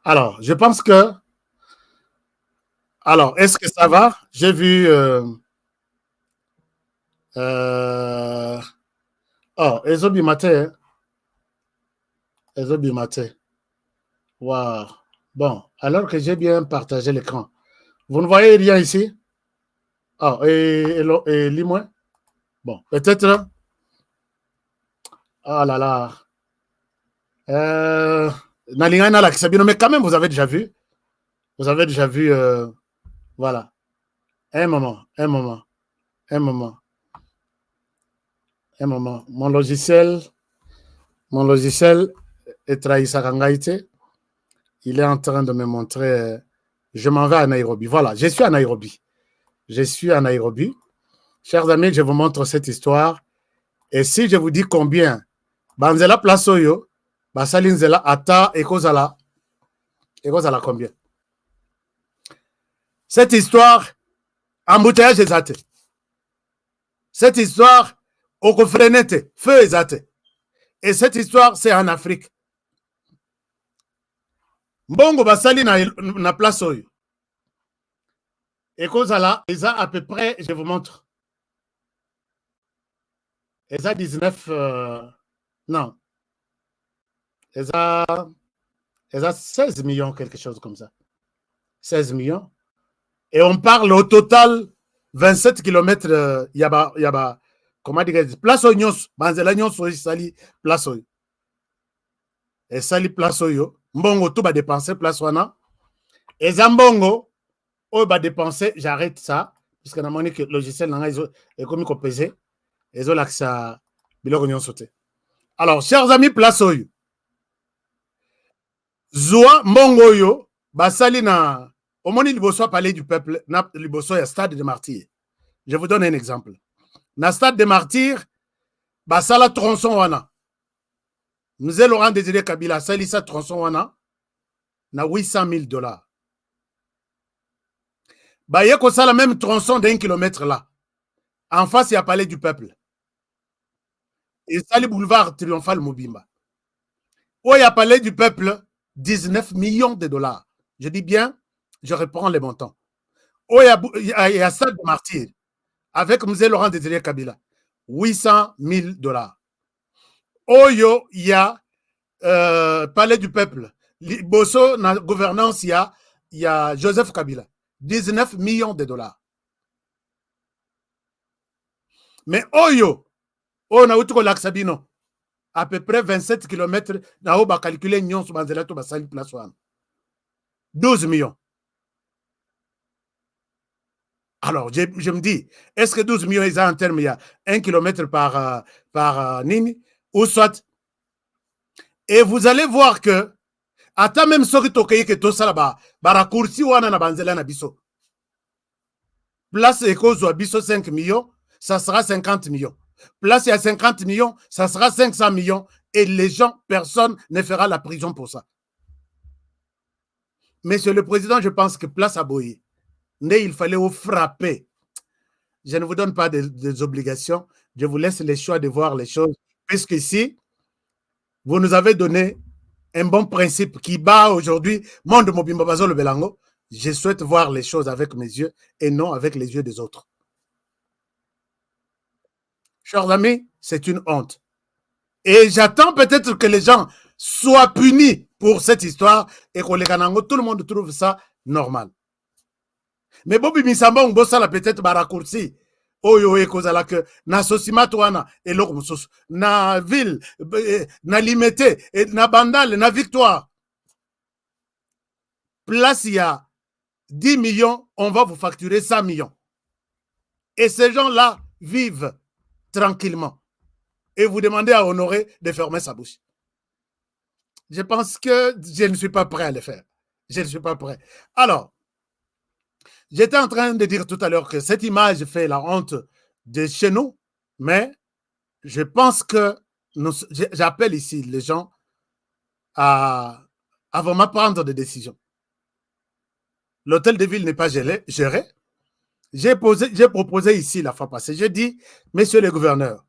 Alors, je pense que... Alors, est-ce que ça va? J'ai vu... Oh, Ezobi Maté. Ezobi Maté. Wow. Bon, alors que j'ai bien partagé l'écran. Vous ne voyez rien ici? Oh, et Limoin? Bon, peut-être... Oh là là. Mais quand même, vous avez déjà vu. Vous avez déjà vu... voilà. Un moment. Mon logiciel est trahi Sarangaïté. Il est en train de me montrer. Je m'en vais à Nairobi. Voilà, je suis à Nairobi. Chers amis, je vous montre cette histoire. Et si je vous dis combien, Banzela Plasoyo, Basalinzela Ata et Kozala combien? Cette histoire, embouteillage exaté. Cette histoire, Okofrenete, feu exaté. Et cette histoire, c'est en Afrique. Mbongo basali na place oyo. Et Kozala, ils ont à peu près, je vous montre. Ils ont 19, non. Ils ont 16 millions, quelque chose comme ça. 16 millions. Et on parle au total 27 km. Yaba, comment dire, place au Nyos, Banzela Nyos, Sali, place au. Et Sali, place au. Mbongo, tout va dépenser, place wana. Et Zambongo, on va dépenser, j'arrête ça, puisque dans mon logiciel, est comme il pesé, ils ont l'accès à Biloko Nyos sauté. Alors, chers amis, place au. Zoa Mbongo yo, basali na. Au moins, Liboso a parlé du peuple, Liboso, il y a stade de martyrs. Je vous donne un exemple. Dans le stade des martyrs, basala tronçon wana. Nous allons Laurent Désiré Kabila, salisa tronçon wana, na $800,000. Bah, il y a le même tronçon d'1 kilomètre là. En face, il y a palais du peuple. Et ça, le boulevard triomphal Mobimba. Où il y a palais du peuple, 19 millions de dollars. Je dis bien, je reprends les montants. Où il y a stade de martyrs. Avec M. Laurent Désiré Kabila, $800,000. Oyo, il y a Palais du Peuple. Bosso, dans la gouvernance, il y a Joseph Kabila. 19 millions de dollars. Mais Oyo, on a eu l'Axabino, à peu près 27 km, dans on va calculer 12 millions. Alors, je me dis, est-ce que 12 millions, ils ont en termes, il y a 1 km par Nini, ou soit. Et vous allez voir que, ata même ce que tout ça là-bas, barakursi wana na banzela na biso. Place Ekozo à biso 5 millions, ça sera 50 millions. Place il y a 50 millions, ça sera 500 millions. Et les gens, personne ne fera la prison pour ça. Monsieur le Président, je pense que place à Boye. Il fallait vous frapper. Je ne vous donne pas des obligations. Je vous laisse les choix de voir les choses. Puisque ici, vous nous avez donné un bon principe qui bat aujourd'hui monde Mobimba Bazo le Belango. Je souhaite voir les choses avec mes yeux et non avec les yeux des autres. Chers amis, c'est une honte. Et j'attends peut-être que les gens soient punis pour cette histoire et que les Kanango, tout le monde trouve ça normal. Mais Bobi Misamba, on bosse là peut-être barakursi. Oyo ekozala que na sosimato wana eloko mususu na ville na limité na bandale na victoire. Place il y a 10 millions, on va vous facturer 100 millions. Et ces gens-là vivent tranquillement. Et vous demandez à Honoré de fermer sa bouche. Je pense que je ne suis pas prêt à le faire. Je ne suis pas prêt. Alors, j'étais en train de dire tout à l'heure que cette image fait la honte de chez nous, mais je pense que j'appelle ici les gens à vraiment prendre des décisions. L'hôtel de ville n'est pas géré. J'ai proposé ici la fois passée. J'ai dit, messieurs les gouverneurs,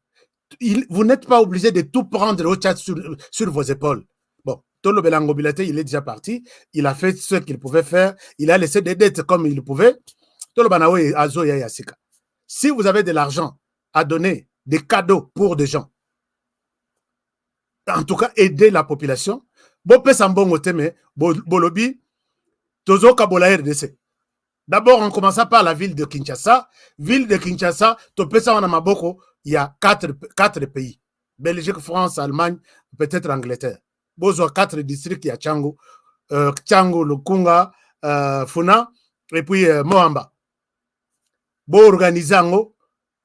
vous n'êtes pas obligés de tout prendre au chat sur vos épaules. Bon, Tolo Belango Bilate, il est déjà parti. Il a fait ce qu'il pouvait faire. Il a laissé des dettes comme il pouvait. Tolo Banawe Azo Yasika. Si vous avez de l'argent à donner, des cadeaux pour des gens, en tout cas, aider la population, Bolobi, Tozo Kabola RDC. D'abord, on commença par la ville de Kinshasa. Ville de Kinshasa, Topesa Wanamaboko, il y a quatre pays. Belgique, France, Allemagne, peut-être Angleterre. Bozo 4 districts, il y a Tchango, Lukunga, Funa, et puis Moamba. Bo organisango,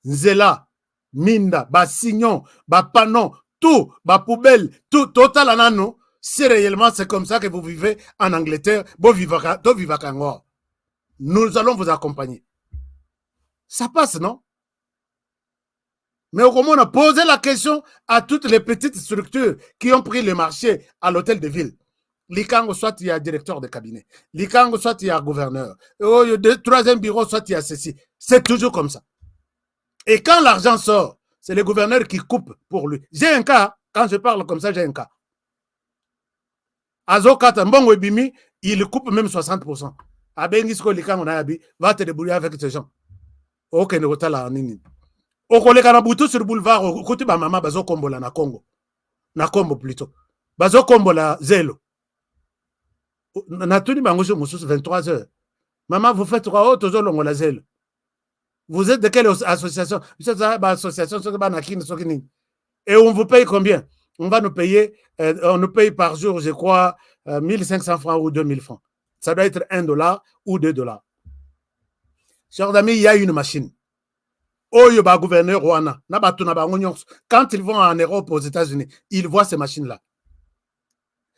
Nzela, Minda, Basignon, Bapanon, tout, Bapoubelle, tout, total anano. Si réellement c'est comme ça que vous vivez en Angleterre, Bo vivakangor. Nous allons vous accompagner. Ça passe, non? Mais au moins, on a posé la question à toutes les petites structures qui ont pris le marché à l'hôtel de ville. Likango, soit il y a directeur de cabinet. Likango, soit il y a gouverneur. Troisième bureau, soit il y a ceci. C'est toujours comme ça. Et quand l'argent sort, c'est le gouverneur qui coupe pour lui. J'ai un cas, quand je parle comme ça, j'ai un cas. Azokata Mbongo Ebimi, il coupe même 60%. Abengisko Likango Nayabi, va te débrouiller avec ces gens. Ok, ne la nini. Okoleka na butu sur boulevard, côté ba mama bazo kombola na Congo. Na Congo plutôt. Bazo kombola zelo. Natuni bangojo mususu 23 heures. Maman, vous faites quoi? Oh, tozo longola zelo. Vous êtes de quelle association? Et on vous paye combien? On va nous payer, on nous paye par jour, je crois, 1500 francs ou 2000 francs. Ça doit être $1 ou $2. Chers amis, il y a une machine. Oyo ba gouverneur Rwanda, quand ils vont en Europe, aux États-Unis, ils voient ces machines-là.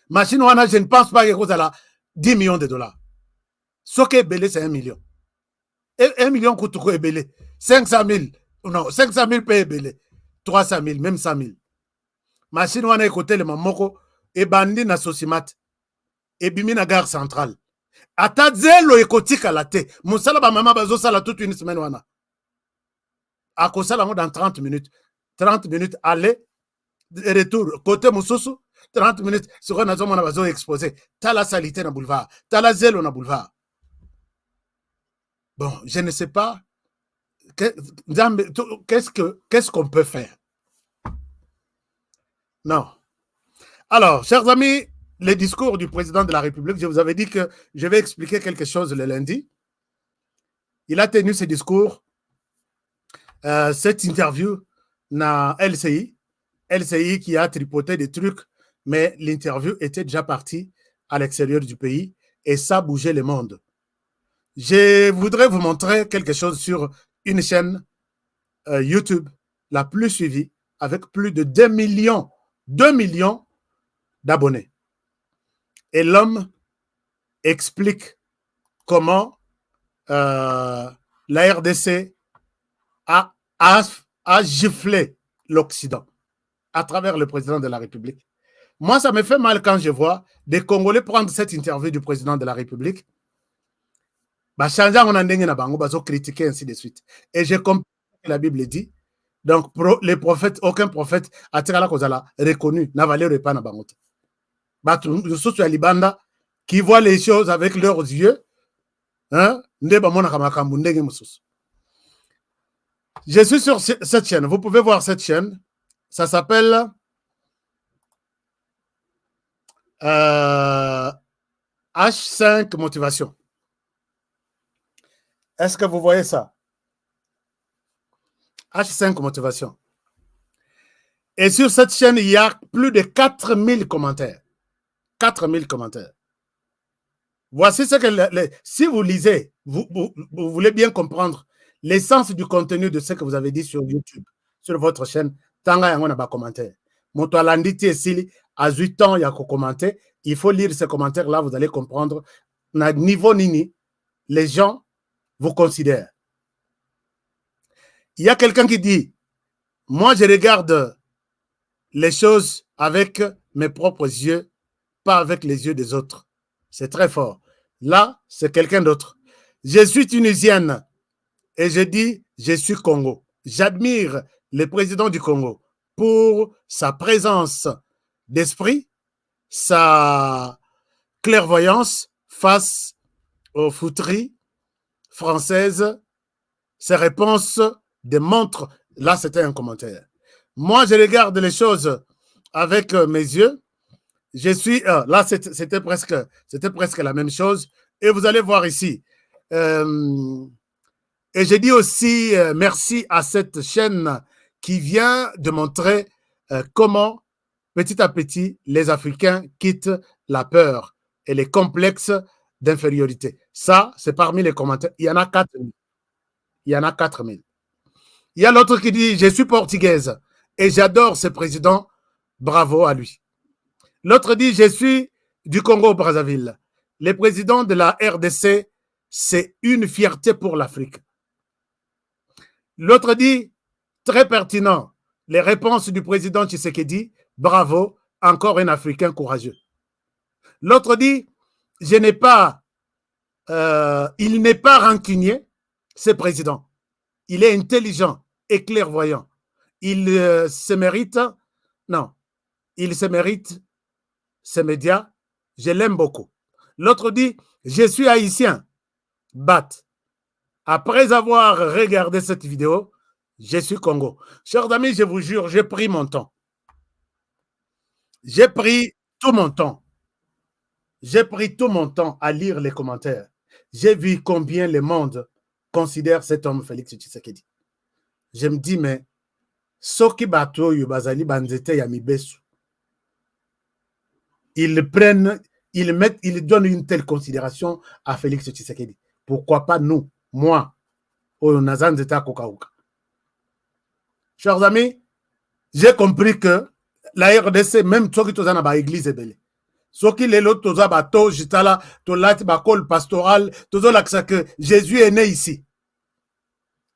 Machine Rwanda, je ne pense pas que vous avez 10 millions de dollars. Ce qui est belé, c'est 1 million. Et 1 million coûte quoi belé? 500 000. Non, 500 000 paye belé. 300 000, même 100 000. Machine Rwanda, écoutez, le mamoko, et bandi na sosimat, et bimi na gare centrale. Ata zelo ekotika la te. Moussala ba mama bazo sala toute une semaine wana. Ako sala dans 30 minutes. 30 minutes aller, retour. Côté Moussousou, 30 minutes. Ce qu'on a dit, on a besoin exposé. T'as la salité na boulevard. T'as la zelo na boulevard. Bon, je ne sais pas. Qu'est-ce qu'on peut faire? Non. Alors, chers amis, les discours du président de la République, je vous avais dit que je vais expliquer quelque chose le lundi. Il a tenu ce discours, cette interview dans LCI. LCI qui a tripoté des trucs, mais l'interview était déjà partie à l'extérieur du pays et ça bougeait le monde. Je voudrais vous montrer quelque chose sur une chaîne YouTube la plus suivie avec plus de 2 millions d'abonnés. Et l'homme explique comment la RDC a giflé l'Occident à travers le président de la République. Moi, ça me fait mal quand je vois des Congolais prendre cette interview du président de la République. Critiquer ainsi de suite. Et j'ai compris ce que la Bible dit. Donc, les prophètes, aucun prophète a reconnu, n'a valeur pas na bangote. Qui voient les choses avec leurs yeux. Hein? Je suis sur cette chaîne. Vous pouvez voir cette chaîne. Ça s'appelle H5 Motivation. Est-ce que vous voyez ça? H5 Motivation. Et sur cette chaîne, il y a plus de 4000 commentaires. 4000 commentaires. Voici ce que... si vous lisez, vous voulez bien comprendre l'essence du contenu de ce que vous avez dit sur YouTube, sur votre chaîne, tanga yango na ba commentaire. Moto alanditi esili, à 8 ans, il y a commenter. Il faut lire ces commentaires-là, vous allez comprendre. Na niveau nini, les gens vous considèrent. Il y a quelqu'un qui dit, moi je regarde les choses avec mes propres yeux, pas avec les yeux des autres. C'est très fort. Là, c'est quelqu'un d'autre. Je suis tunisienne et je dis, je suis Congo. J'admire le président du Congo pour sa présence d'esprit, sa clairvoyance face aux fouteries françaises, ses réponses démontrent, là c'était un commentaire. Moi je regarde les choses avec mes yeux, je suis, là c'était presque la même chose, et vous allez voir ici. Et je dis aussi merci à cette chaîne qui vient de montrer comment petit à petit les Africains quittent la peur et les complexes d'infériorité. Ça, c'est parmi les commentaires. Il y en a 4000. Il y en a 4000. Il y a l'autre qui dit, je suis portugaise et j'adore ce président. Bravo à lui. L'autre dit, je suis du Congo-Brazzaville. Le président de la RDC, c'est une fierté pour l'Afrique. L'autre dit, très pertinent, les réponses du président Tshisekedi, bravo, encore un Africain courageux. L'autre dit, je n'ai pas, il n'est pas rancunier, ce président. Il est intelligent et clairvoyant. Il se mérite, non, il se mérite ces médias. Je l'aime beaucoup. L'autre dit, je suis haïtien. Bat. Après avoir regardé cette vidéo, je suis Congo. Chers amis, je vous jure, j'ai pris mon temps. J'ai pris tout mon temps. J'ai pris tout mon temps à lire les commentaires. J'ai vu combien le monde considère cet homme Félix Tshisekedi. Je me dis, mais soki bato yu bazali banzete ya mibesu, ils prennent, ils donnent une telle considération à Félix Tshisekedi. Pourquoi pas nous, moi, au Nazanzeta Kokauka. Chers amis, j'ai compris que la RDC, même soki tozana ba église ebele, soki lelo toza bato jitala tolati bakol pastoral, tozo laksa que Jésus est né ici.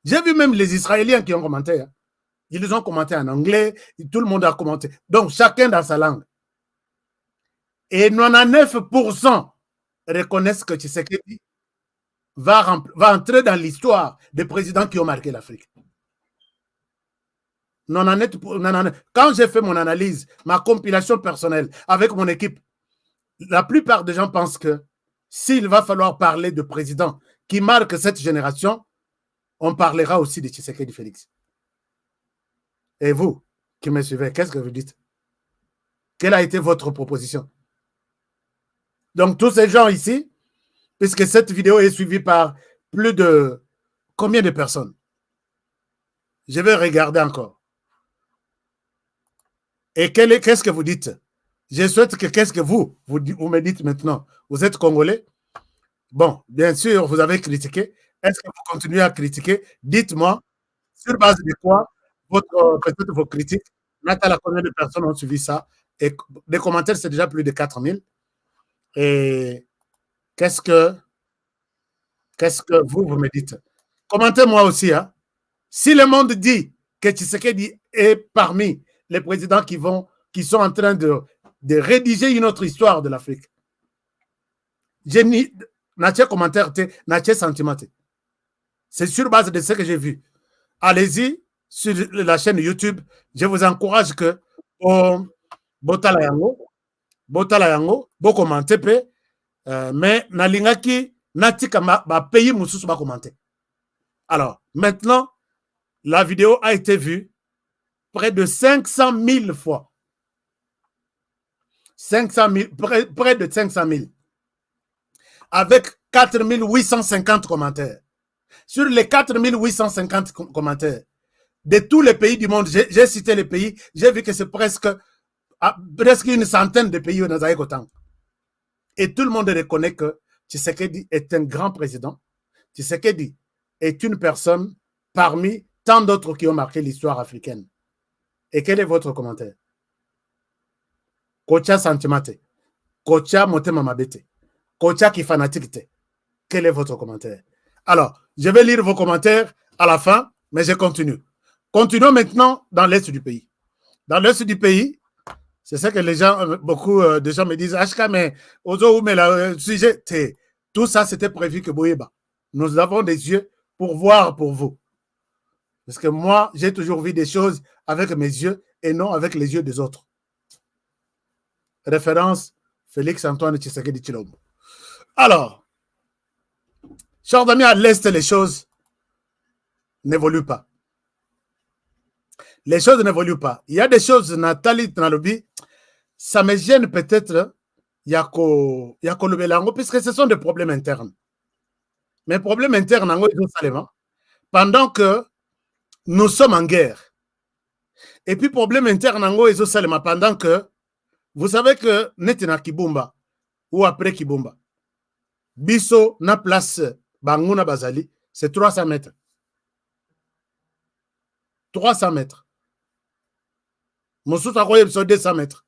J'ai vu même les Israéliens qui ont commenté. Hein. Ils ont commenté en anglais, tout le monde a commenté. Donc, chacun dans sa langue. Et 99% reconnaissent que Tshisekedi va entrer dans l'histoire des présidents qui ont marqué l'Afrique. 99. Quand j'ai fait mon analyse, ma compilation personnelle avec mon équipe, la plupart des gens pensent que s'il va falloir parler de présidents qui marquent cette génération, on parlera aussi de Tshisekedi Félix. Et vous, qui me suivez, qu'est-ce que vous dites? Quelle a été votre proposition? Donc, tous ces gens ici, puisque cette vidéo est suivie par plus de combien de personnes? Je vais regarder encore. Et qu'est-ce que vous dites? Je souhaite que qu'est-ce que vous me dites maintenant? Vous êtes Congolais? Bon, bien sûr, vous avez critiqué. Est-ce que vous continuez à critiquer? Dites-moi, sur base de quoi peut-être vos critiques, Nathalie, combien de personnes ont suivi ça? Et les commentaires, c'est déjà plus de 4000. Et qu'est-ce que vous me dites? Commentez-moi aussi. Hein? Si le monde dit que Tshisekedi est parmi les présidents qui sont en train de rédiger une autre histoire de l'Afrique, je n'ai pas commentaire, n'a pas sentiment. C'est sur base de ce que j'ai vu. Allez-y sur la chaîne YouTube. Je vous encourage que botala yango, bo commenter pe, mais nalingaki natika ba pays mususu ba commenter. Alors, maintenant, la vidéo a été vue près de 500 000 fois. 500 000, près de 500 000. Avec 4 850 commentaires. Sur les 4 850 commentaires, de tous les pays du monde, j'ai cité les pays, j'ai vu que c'est presque une centaine de pays où nous avons autant. Et tout le monde reconnaît que Tshisekedi est un grand président. Tshisekedi est une personne parmi tant d'autres qui ont marqué l'histoire africaine. Et quel est votre commentaire? Kocha Santimate, Kocha Motema Mabete, Kocha Kifanatikte. Quel est votre commentaire? Alors, je vais lire vos commentaires à la fin, mais je continue. Continuons maintenant dans l'est du pays. Dans l'est du pays, c'est ça que les gens, beaucoup de gens me disent, HK, mais Ozo, mais le sujet, tout ça, c'était prévu que Boyeba. Nous avons des yeux pour voir pour vous. Parce que moi, j'ai toujours vu des choses avec mes yeux et non avec les yeux des autres. Référence, Félix Antoine Tshisekedi Tshilombo. Alors, chers amis, à l'Est, les choses n'évoluent pas. Les choses n'évoluent pas. Il y a des choses, Nathalie Nalobi, ça me gêne peut-être, Yako Lubelango, puisque ce sont des problèmes internes. Mais problèmes internes, pendant que nous sommes en guerre. Et puis, problème interne, pendant que vous savez que Netina Kibumba, ou après Kibumba, Bisso, na place Bangouna Bazali, c'est 300 mètres. 300 mètres. Moussouta Royem, c'est 200 mètres.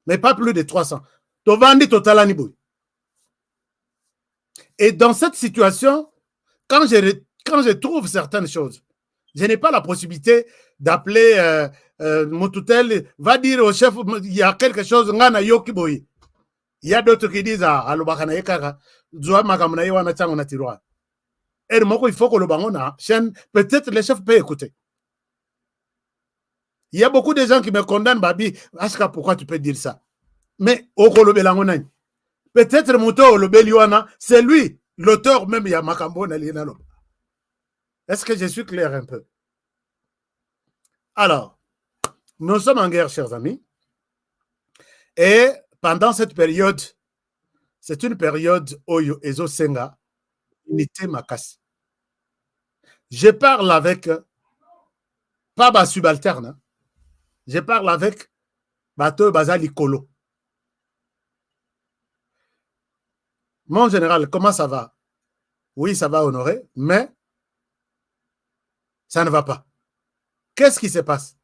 Mais pas plus de 300. Tovandi Totalani Boy. Et dans cette situation, quand je trouve certaines choses, je n'ai pas la possibilité d'appeler mon tutelle, va dire au chef, il y a quelque chose, ngana yoki boy. Il y a d'autres qui disent à l'Obakana Ekara, Zoa Makamana Yawana Tangona Tiroa. Et il faut que le bangona, peut-être les chefs peuvent écouter. Il y a beaucoup de gens qui me condamnent, Babi, Ashka, pourquoi tu peux dire ça? Mais au Kolobelangona, peut-être Mouto Olobeliwana, c'est lui, l'auteur même, il y a Makambo Nalinalo. Est-ce que je suis clair un peu? Alors, nous sommes en guerre, chers amis. Et pendant cette période, c'est une période où Ezo Senga, unité makasi. Je parle avec, pas ma subalterne, je parle avec Bato Bazali Kolo. Mon général, comment ça va? Oui, ça va, Honoré, mais ça ne va pas. Qu'est-ce qui se passe?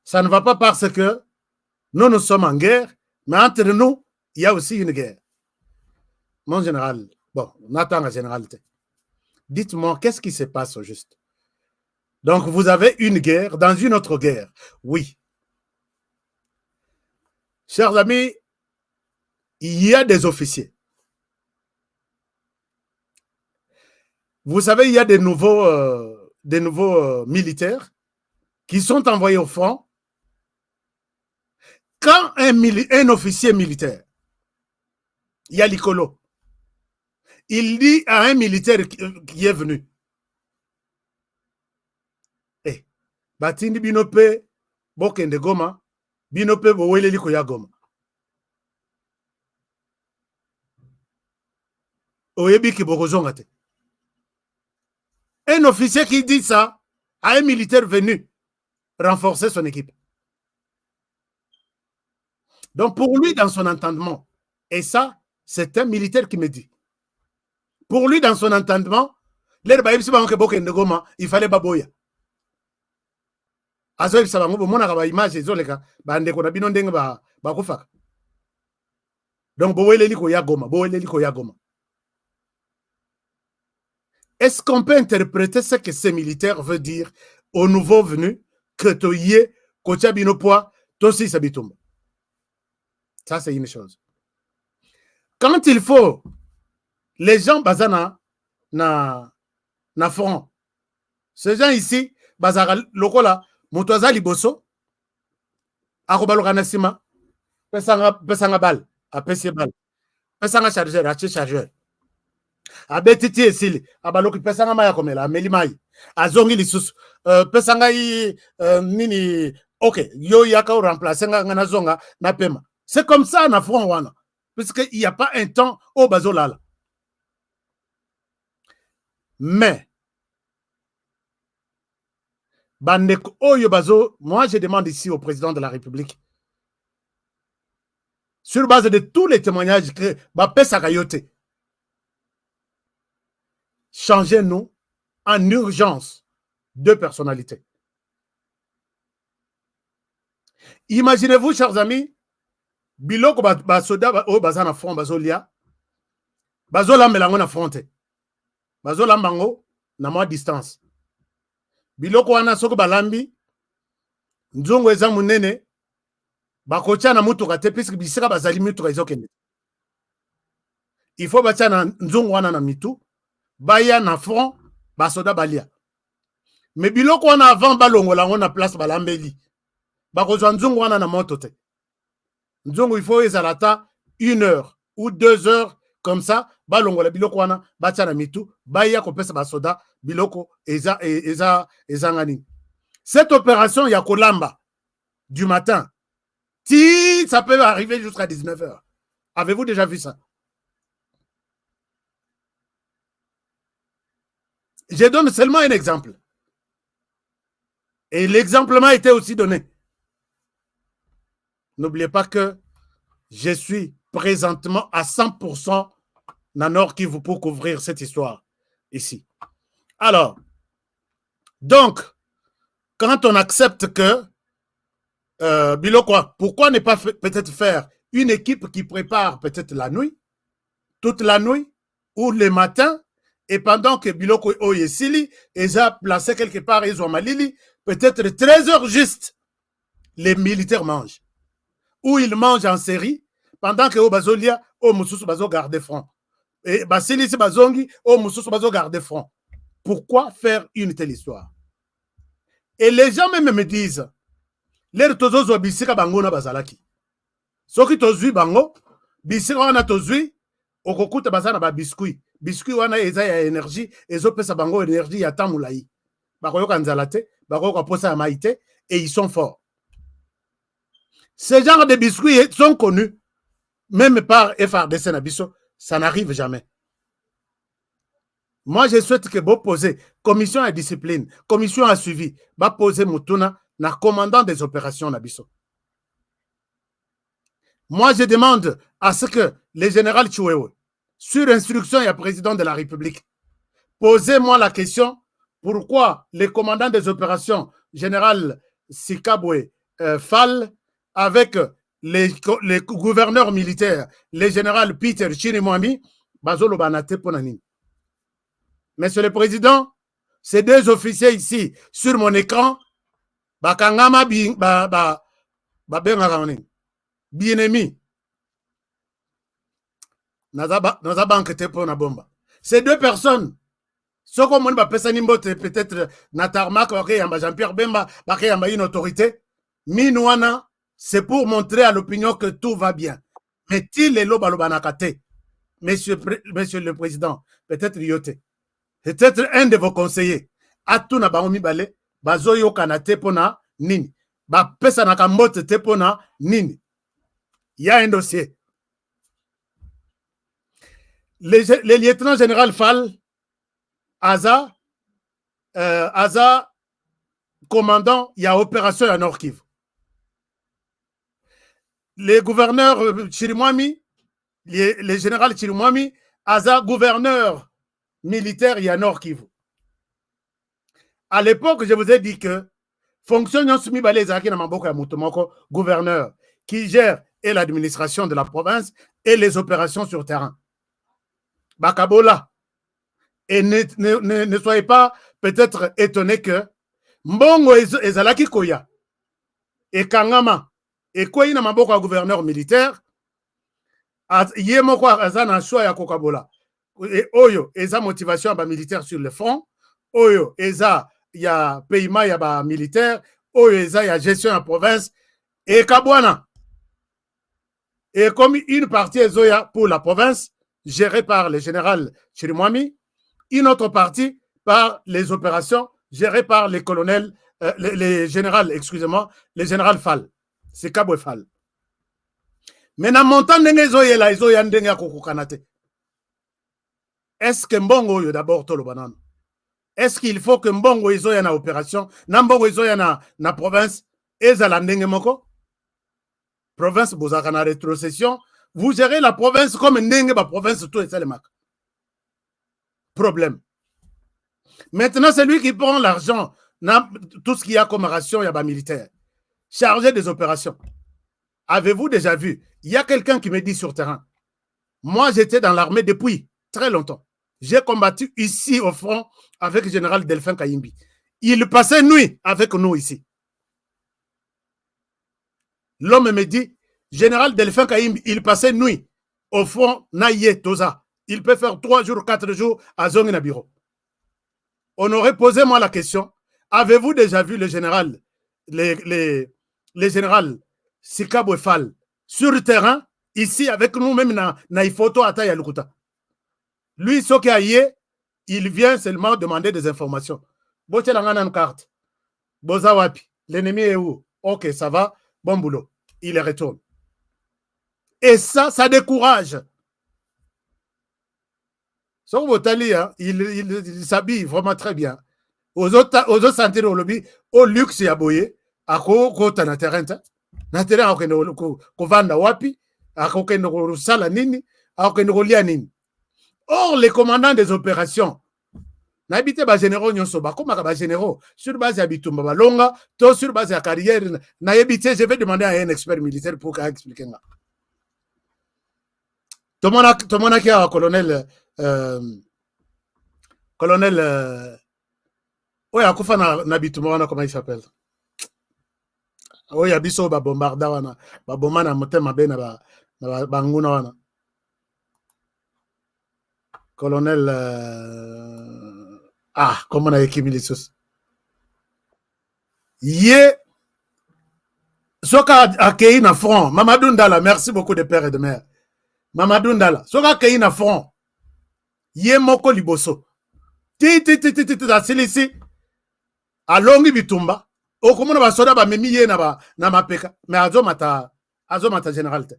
Ça ne va pas parce que nous sommes en guerre, mais entre nous, il y a aussi une guerre. Mon général, bon, on attend la généralité. Dites-moi, qu'est-ce qui se passe au juste? Donc, vous avez une guerre dans une autre guerre. Oui. Chers amis, il y a des officiers. Vous savez, il y a des nouveaux militaires qui sont envoyés au front. Quand un officier militaire, il y a l'Icolo, il dit à un militaire qui est venu, eh, Batindi Binope, Bokende Goma, Binope Bowele Likoya Goma. Oyebi ki Bokozongate. Un officier qui dit ça à un militaire venu renforcer son équipe. Donc pour lui, dans son entendement, et ça, c'est un militaire qui me dit, pour lui, dans son entendement, il fallait baboya. Donc, est-ce qu'on peut interpréter ce que ces militaires veulent dire aux nouveaux venus que Toye, Kochabino Poa, Tosi Sabitumba? Ça, c'est une chose. Quand il faut, les gens bazana na front. Ces gens ici, bazara lokola, motoza liboso, akobalo kanasima, pesanga bal, apesi bal, pesanga chargeur, ache chargeur. Abetiti esili, abaloki pesanga maya komela, ameli mai, azongi lisusu, pesanga nini, ok, yo yaka remplacer ngana zonga na pema. C'est comme ça na front wana, puisqu'il n'y a pas un temps au bazolala. Mais, moi je demande ici au président de la République, sur base de tous les témoignages que Bapé Sakayote, changez-nous en urgence de personnalité. Imaginez-vous, chers amis, biloko basoda o bazana front bazolia, bazola melango na fronte, bazola mango na moi distance. Biloko wana soko balambi, nzongo eza munene, bakocha na mutuka te puisque bisika bazali mutuka ezokende. Il faut bacha na nzongo wana na mitu, baya na front, basoda balia. Mais biloko wana avant balongo lango na place balambeli. Bakozwa nzongo wana na moto te. Nzongo il faut ezalata 1 heure ou 2 heures comme ça, balongo la biloko wana bacha na mitu, baya kopesa basoda biloko eza ngani. Cette opération ya kolamba du matin, si ça peut arriver jusqu'à 19 heures. Avez-vous déjà vu ça? Je donne seulement un exemple. Et l'exemple m'a été aussi donné. N'oubliez pas que je suis présentement à 100% dans Nord Kivu pour couvrir cette histoire ici. Alors, donc, quand on accepte que Biloko, pourquoi ne pas peut-être faire une équipe qui prépare peut-être la nuit, toute la nuit, ou le matin, et pendant que Biloko Oyesili est placé quelque part, ils ont Malili, peut-être 13 heures juste, les militaires mangent. Ou ils mangent en série, pendant que Obazolia, Omususu Bazo garde front. Et Basili Bazongi, Omususu Bazo garde front. Pourquoi faire une telle histoire? Et les gens même me disent, les tozozo bisika bango na bazalaki. Soki tozui bango, bisika wana tozui, okokuta bazana ba biscuit. Biscuit wana eza ya énergie, ezo pesa bango énergie ya tamulai. Bakoyoka nzalate, bakoyoka posa ya maïté, et ils sont forts. Ce genre de biscuits sont connus, même par FRDC Nabiso, ça n'arrive jamais. Moi, je souhaite que vous posez commission à discipline, commission à suivi, va poser Mutuna, na commandant des opérations Nabiso. Moi, je demande à ce que le général Chouewe, sur instruction et président de la République, posez-moi la question pourquoi les commandants des opérations, général Sikabwe Fall, avec les gouverneurs militaires, le général Peter Chirimwami, Bazolo Banate Ponani. Monsieur le Président, ces deux officiers ici, sur mon écran, Bakangama bien-aimé. Naza banque te pour na bomba. Ces deux personnes, ce qu'on m'a peut-être Natarmak, Jean-Pierre Bemba, une autorité, Minouana, c'est pour montrer à l'opinion que tout va bien. Mais il est l'obalobanaKate, monsieur le Président, peut-être Yote, peut-être un de vos conseillers, Atuna Baomi Bale, Bazoyo Kanate Pona, Nini, Bapesa Nakambote Tepona, Nini. Il y a un dossier. Le lieutenant général Fall, Aza, commandant, il y a opération à Nord-Kivu. Le gouverneur Chirimwami, le général Chirimwami, Aza, gouverneur militaire, il y a Nord-Kivu. À l'époque, je vous ai dit que fonction Nyonsumi Balezaki Namamboko Yamutomoko, gouverneur, qui gère et l'administration de la province et les opérations sur terrain. Bakabola. Et ne soyez pas peut-être étonnés que Mbongo ezalaki koya et Kangama et Koyi na maboko gouverneur militaire yemoko azana choix ya kokabola et oyo eza motivation ba militaire sur le front oyo eza ya paiement ya ba militaire oyo eza ya gestion en province et kabwana et comme une partie ezoya pour la province gérée par le général Chirimwami, une autre partie par les opérations gérées par les colonels, les générales, excusez-moi, les générales Fall. C'est Kabwe Fall. Maintenant, montant est-ce que Mbongo d'abord tolo banane? Est-ce qu'il faut que Mbongo izoya na opération, Nambongo izoya na province, ezala ndenge moko? Province bozaka na rétrocession, vous gérez la province comme ndenge ba province tout et ça le mac. Problème. Maintenant, c'est lui qui prend l'argent, tout ce qu'il y a comme ration, il y a des militaires, chargé des opérations. Avez-vous déjà vu? Il y a quelqu'un qui me dit sur terrain. Moi, j'étais dans l'armée depuis très longtemps. J'ai combattu ici au front avec le général Delphin Kayimbi. Il passait nuit avec nous ici. L'homme me dit, général Delphin Kayimbi, il passait nuit au front Naye Toza. Il peut faire 3 jours, 4 jours à Zongina Bureau. On aurait posé moi la question, avez-vous déjà vu le général, les générales Sikabwe Fall sur le terrain, ici avec nous, même dans les photos à Tayalukuta. Lui, ce qu'il y a, il vient seulement demander des informations. Boche l'angana carte. Bozawapi, l'ennemi est où? Ok, ça va, bon boulot. Il retourne. Et ça décourage. Son Botali, hein, il s'habille vraiment très bien. Aux autres sentir au lobby, au luxe ya boye, à kota na terrain, na terrain à kovanda wapi, à kokendo sala nini, à kokendo lia nini. Or, les commandants des opérations, n'habitaient pas généraux nyosoba, comme à généraux, sur base à Bitumba Balonga, tout sur base à carrière, n'habité, je vais demander à un expert militaire pour qu'il explique. Tout le monde qui a un colonel, oui, à Koufana Nabitumana, comment il s'appelle? Oui, à Bisso, Babombarda, Babomana, Motema Bena, Banguna. Colonel, comment on a écrit Milisus? Yé, Soka accueilli na front, Mamadou Ndala, merci beaucoup de père et de mère. Mamadou Ndala, Soka accueilli na front, Yé Moko Liboso. Ti, à Silisi, à Longi Bitumba, O komona ba soda ba memi ye na mapeka mais azomata général te.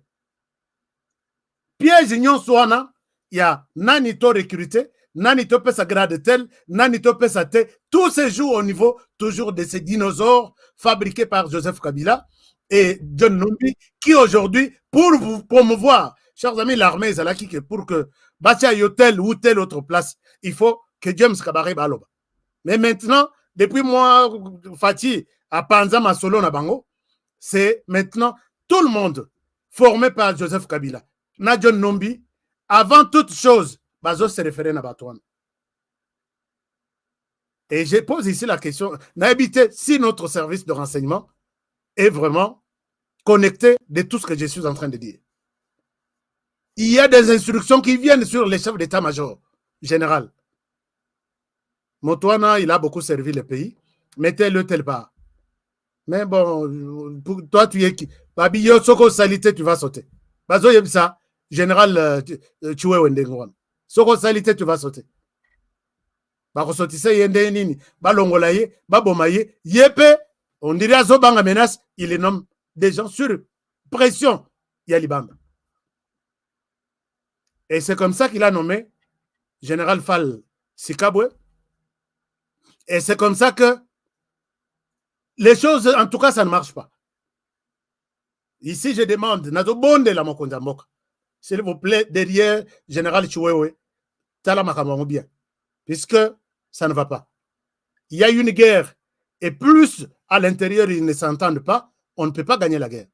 Piège nyonso wana ya nani to recruter, nani to pesa grade tel, nani to pesa te, tout se joue au niveau toujours de ces dinosaures fabriqués par Joseph Kabila et John Numbi qui aujourd'hui pour vous promouvoir, chers amis, l'armée ezalaki que pour que batia yo telle ou telle autre place, il faut que James Kabaré baloba. Mais maintenant, depuis moi Fati à Panza Masolo na bango, c'est maintenant tout le monde formé par Joseph Kabila. Na John Numbi, avant toute chose, bazo se référait à Batouane. Et je pose ici la question, n'habitez si notre service de renseignement est vraiment connecté de tout ce que je suis en train de dire. Il y a des instructions qui viennent sur les chefs d'état-major général. Motouana, il a beaucoup servi le pays, mettez-le tel part. Mais bon, pour toi, tu es qui? Babi, yo soko salité, tu vas sauter. Bazo yebsa. Général Choué Wendengwan. Soko salité, tu vas sauter. Bako sotise yende nini. Balongola ye, baboma ye, yepe, on dirait à Zobanga menace, il les nomme des gens sur pression. Yalibamba. Et c'est comme ça qu'il a nommé Général Fall Sikabwe. Et c'est comme ça que les choses, en tout cas, ça ne marche pas. Ici, je demande, Nazo Bonde la Mokonzamok. S'il vous plaît, derrière Général Chouewe, Talamakamo bien. Puisque ça ne va pas. Il y a une guerre. Et plus à l'intérieur, ils ne s'entendent pas, on ne peut pas gagner la guerre.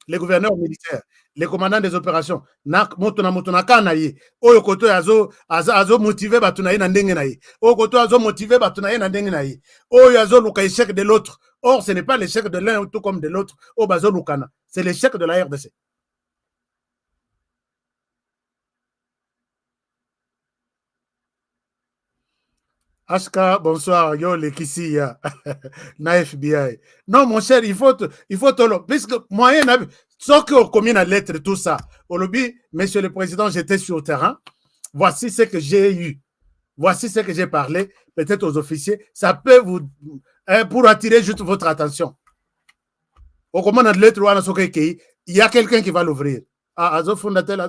Les gouverneurs militaires, les commandants des opérations, oyo koto azo motivé batunaye na ndenge na ye. Oyo koto azo motivé batunaye na ndenge na ye. Oyo azo luka échec de l'autre. Or, ce n'est pas l'échec de l'un tout comme de l'autre. Oh, bazo lukana. C'est l'échec de la RDC. Ashka, bonsoir, yo le Kissi, na FBI. Non, mon cher, il faut te le. Puisque moyen, sauf qu'on commune à lettre, tout ça. Au lobby, monsieur le président, j'étais sur le terrain. Voici ce que j'ai eu. Voici ce que j'ai parlé, peut-être aux officiers. Ça peut vous. Pour attirer juste votre attention. Au commune à lettre, il y a quelqu'un qui va l'ouvrir. Ah, Azo fondatel.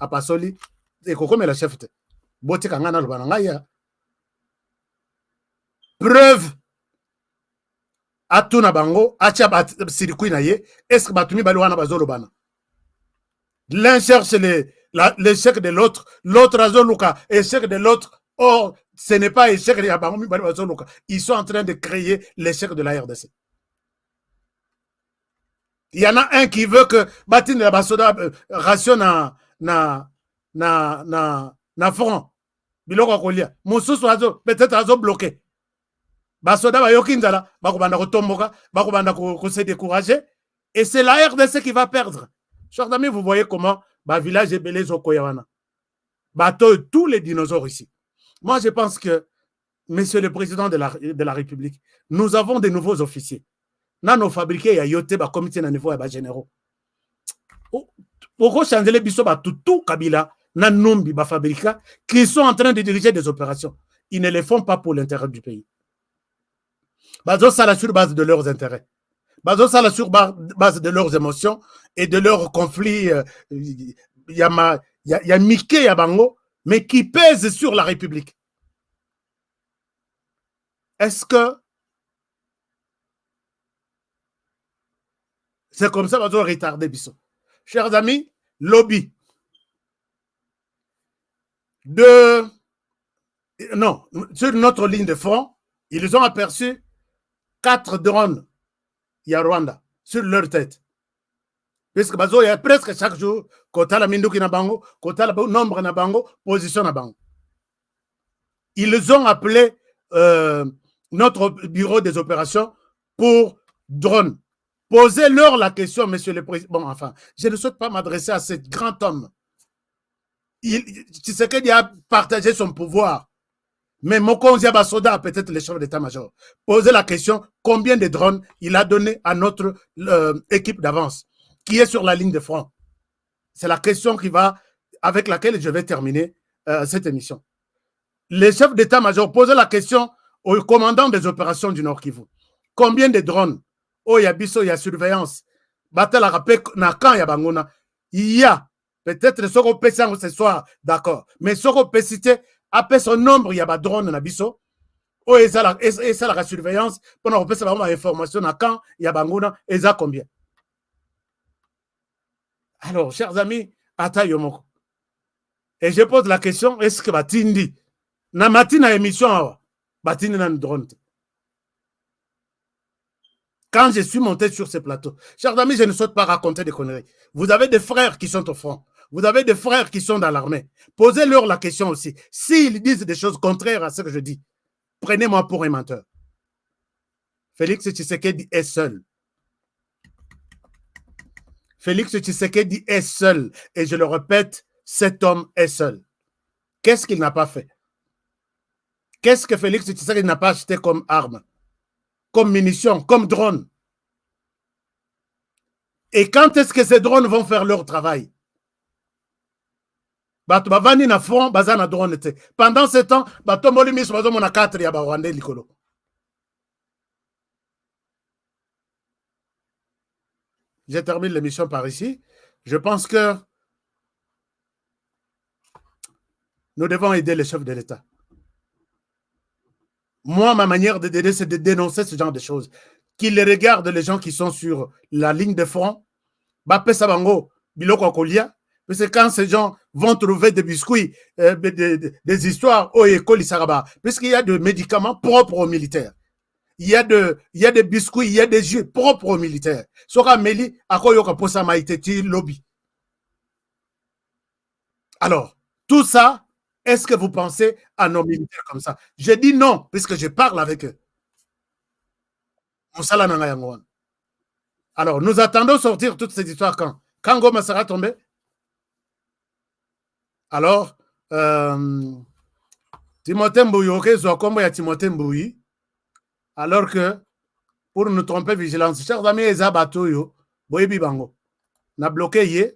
À Pasoli. Et Kokom est la chef. Boté Kangana Lubanangaya. Preuve atuna bango acha sirikui na ye est-ce que batumi balwana bazolobana l'un cherche l'échec de l'autre azoluka échec de l'autre. Or ce n'est pas échec de bango mi bazoluka, ils sont en train de créer l'échec de la RDC. Il y en a un qui veut que batine la basoda ration na front biloko kolia mususu azo peut-être azo bloqué. Basoda bayokinzala bakobanda kotomboka bakobanda ko se décourager et c'est la RDC qui va perdre. Chers amis, vous voyez comment ba village est belé zokoyawana. Bato tous les dinosaures ici. Moi je pense que monsieur le président de la République, nous avons de nouveaux officiers. Nano fabriqué ya yote ba comité na niveau ya ba généraux. Oko changer biso ba tout Kabila na nombi ba fabrika qui sont en train de diriger des opérations. Ils ne les font pas pour l'intérêt du pays. Bazo ça sur base de leurs intérêts. Bazo ça sur base de leurs émotions et de leurs conflits. Il y a Mickey Yabango, mais qui pèse sur la République. Est-ce que c'est comme ça bazo retarder biso? Chers amis, lobby sur notre ligne de front, ils ont aperçu 4 drones Rwanda sur leur tête. Puisque bazo y a presque chaque jour, kota la minduki na bango, kota la nombre na bango, position na bango. Ils ont appelé notre bureau des opérations pour drones. Posez-leur la question, monsieur le président. Bon, enfin, je ne souhaite pas m'adresser à ce grand homme. Tu sais qu'il a partagé son pouvoir. Mais Mokonzi Basoda, peut-être le chef d'état-major, posez la question, combien de drones il a donné à notre équipe d'avance, qui est sur la ligne de front. C'est la question avec laquelle je vais terminer cette émission. Les chefs d'état-major, posez la question au commandant des opérations du Nord Kivu. Combien de drones? Oh, il y a biso, il y a surveillance. Battle à rappeler, na quand il y a bangona. Il y a peut-être ce qu'on peut ce soir, d'accord. Mais ce qu'on peut citer, après son nombre, il y a des drones na biso. Oh, et ça la surveillance. Pendant qu'on peut savoir l'information na quand il y a bangona, et ça combien? Alors, chers amis, Atayomoko. Et je pose la question, est-ce que Batindi, na matina émission, Batindi na drone? Quand je suis monté sur ce plateau, chers amis, je ne souhaite pas raconter des conneries. Vous avez des frères qui sont au front. Vous avez des frères qui sont dans l'armée. Posez-leur la question aussi. S'ils disent des choses contraires à ce que je dis, prenez-moi pour un menteur. Félix Tshisekedi est seul. Félix Tshisekedi est seul. Et je le répète, cet homme est seul. Qu'est-ce qu'il n'a pas fait? Qu'est-ce que Félix Tshisekedi n'a pas acheté comme arme, comme munitions, comme drones? Et quand est-ce que ces drones vont faire leur travail? Pendant ce temps, je termine l'émission par ici. Je pense que nous devons aider les chefs de l'État. Moi, ma manière de d'aider, c'est de dénoncer ce genre de choses. Qu'ils regardent les gens qui sont sur la ligne de front. Parce que quand ces gens vont trouver des biscuits, des histoires, puisqu'il y a des médicaments propres aux militaires. Il y a des biscuits, il y a des jeux propres aux militaires. Alors, tout ça, est-ce que vous pensez à nos militaires comme ça? Je dis non, puisque je parle avec eux. Alors, nous attendons sortir toutes ces histoires quand? Quand Goma sera tombé? Alors, Timothée Mbouyi, ok, Zokombo ya Timothée Mbouyi, alors que, pour nous tromper vigilance, chers amis, Ezabatoyo, Boyebi Bango, n'a bloqué hier,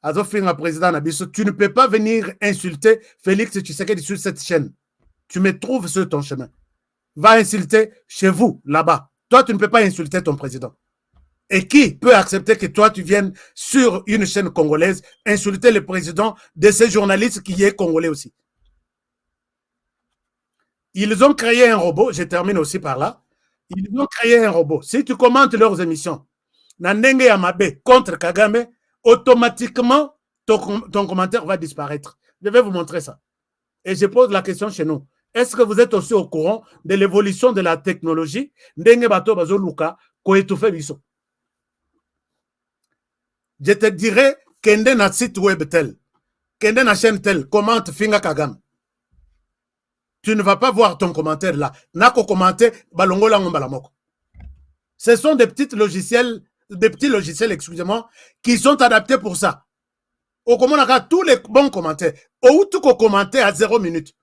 Azofinga président Nabiso, tu ne peux pas venir insulter Félix Tshisekedi sur cette chaîne. Tu me trouves sur ton chemin. Va insulter chez vous, là-bas. Toi, tu ne peux pas insulter ton président. Et qui peut accepter que toi, tu viennes sur une chaîne congolaise insulter le président de ces journalistes qui est congolais aussi? Ils ont créé un robot, je termine aussi par là. Ils ont créé un robot. Si tu commentes leurs émissions, Nandenge Yamabe contre Kagame, automatiquement, ton commentaire va disparaître. Je vais vous montrer ça. Et je pose la question chez nous. Est-ce que vous êtes aussi au courant de l'évolution de la technologie? Ndenge bato bazo luka ko étouffer biso. Je te dirais kende na site web tel, kende na chaîne tel, commente Finga Kagame. Tu ne vas pas voir ton commentaire là. Nako commenter balongola ngombalamoko. Ce sont des petits logiciels, excusez-moi, qui sont adaptés pour ça. Au comment on a tous les bons commentaires. Ou tout qu'on commenter à 0 minute.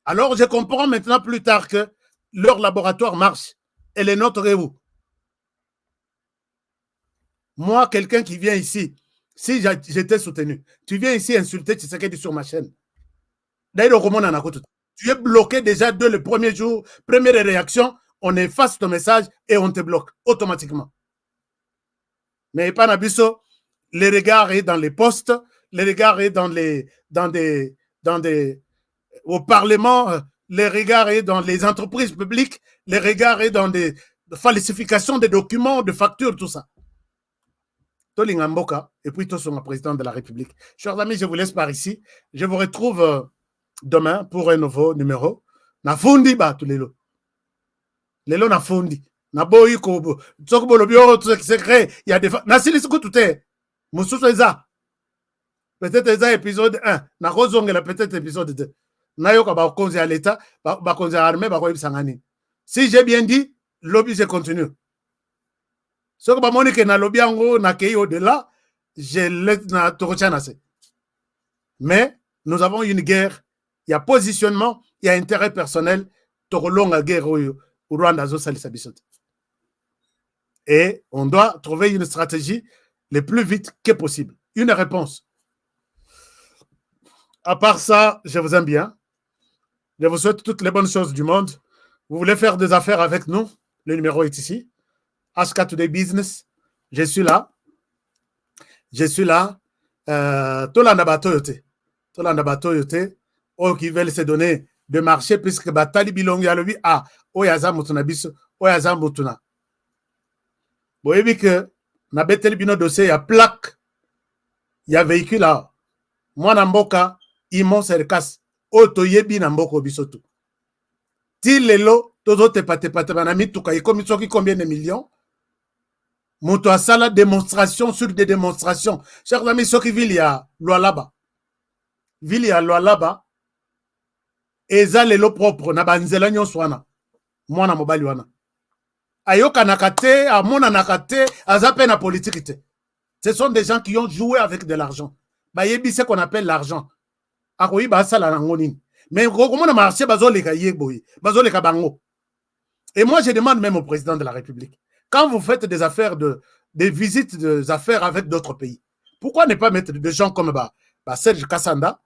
Alors je comprends maintenant plus tard que leur laboratoire marche et les nôtres et où. Moi, quelqu'un qui vient ici, si j'étais soutenu, tu viens ici insulter Tshisekedi sur ma chaîne. D'ailleurs, comment on a tout. Tu es bloqué déjà dès le premier jour, première réaction, on efface ton message et on te bloque automatiquement. Mais pas Nabiso, les regards est dans les postes, les regards est au Parlement, les regards est dans les entreprises publiques, les regards est dans des falsifications de documents, de factures, tout ça. Tolingamboka, et puis tous sont président de la République. Chers amis, je vous laisse par ici. Je vous retrouve demain pour un nouveau numéro. Na fundi ba tous lelo. Lelo na fundi. Na boyi ko tsoko lo bioro tout secret, il y a des na sili tout est. Mususu eza. Peut-être eza épisode 1, na kozongela peut-être épisode 2. Na yoka ba konzi à l'état, ba konzi à armée ba ko bisangani. Si j'ai bien dit, lobby je continue. Ce que Monique na lobby ango na kei au-delà, je laisse na torochana. Mais nous avons une guerre. Il y a positionnement, il y a intérêt personnel. Torolonga guerre au Rwanda zo salisa bisote. Et on doit trouver une stratégie le plus vite que possible. Une réponse. À part ça, je vous aime bien. Je vous souhaite toutes les bonnes choses du monde. Vous voulez faire des affaires avec nous? Le numéro est ici. HK Today Business. Je suis là. Je suis là. Tolanda Batoyote. Tolanda Batoyote. Oh, qui veulent se donner de marché puisque Batali Bilongi a levé. Ah, Oyaza Mutuna Biso. Oyaza Mutuna. Vous voyez que na Betel Bino dossier, il y a plaque. Il y a véhicule là. Moi, Namboka, Imon Serkas. Oto Yebi Namboko Bisotu. Ti lelo, todo te pate banami, tuka ikomi soki combien de millions? Moto asala démonstration sur des démonstrations. Chers amis, ceux qui vivent à Lualaba, vivent à Lualaba, eza lelo propre, na banzela nyoswana, mwana mobali wana. Ayoka nakate, amona nakate, azape na politique te. Ce sont des gens qui ont joué avec de l'argent. Ba yebi ce qu'on appelle l'argent. Akoyi ba sala na ngonini. Mais comment on a marché, bazoleka yeboyi, bazoleka bango. Et moi, je demande même au président de la République, quand vous faites des affaires des visites des affaires avec d'autres pays, pourquoi ne pas mettre des gens comme Serge Kassanda,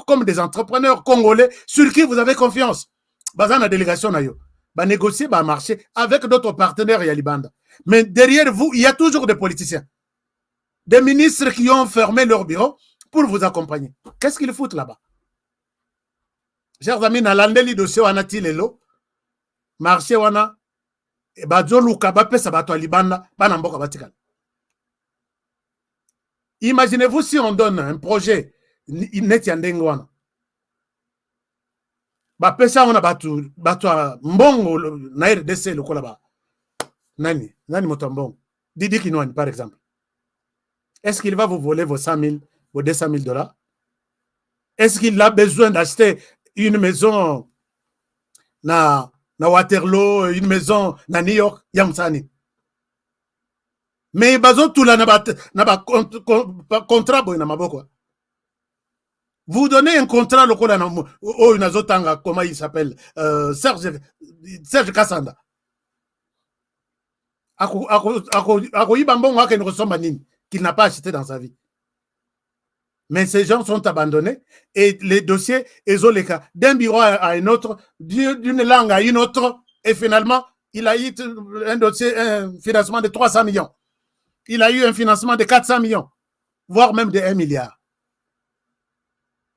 comme des entrepreneurs congolais sur qui vous avez confiance? Dans la délégation, négocier, marcher avec d'autres partenaires Yalibanda. Mais derrière vous, il y a toujours des politiciens, des ministres qui ont fermé leur bureau pour vous accompagner. Qu'est-ce qu'ils foutent là-bas? Chers amis, nalandeli dossier wana tilelo, marché wana, bazoluka bapesa bato alibanda, bana mboka batikala. Imaginez-vous si on donne un projet net yandenge wana. Bapesa wana bato mbongo na RDC lokola ba. Nani moto mbongo? Didi Kinwani par exemple. Est-ce qu'il va vous voler vos 100 000, vos 200 000 dollars? Est-ce qu'il a besoin d'acheter une maison na Waterloo, une maison na New York, Yamsani? Mais bazo tout là na contrat boy na maboko. Vous donnez un contrat lokola na une azotanga, comment il s'appelle, Serge Kassanda. Ako yibambongo ake ne ressemble nini qu'il n'a pas acheté dans sa vie. Mais ces gens sont abandonnés et les dossiers, d'un bureau à un autre, d'une langue à une autre, et finalement, il a eu un dossier, un financement de 300 millions. Il a eu un financement de 400 millions, voire même de 1 milliard.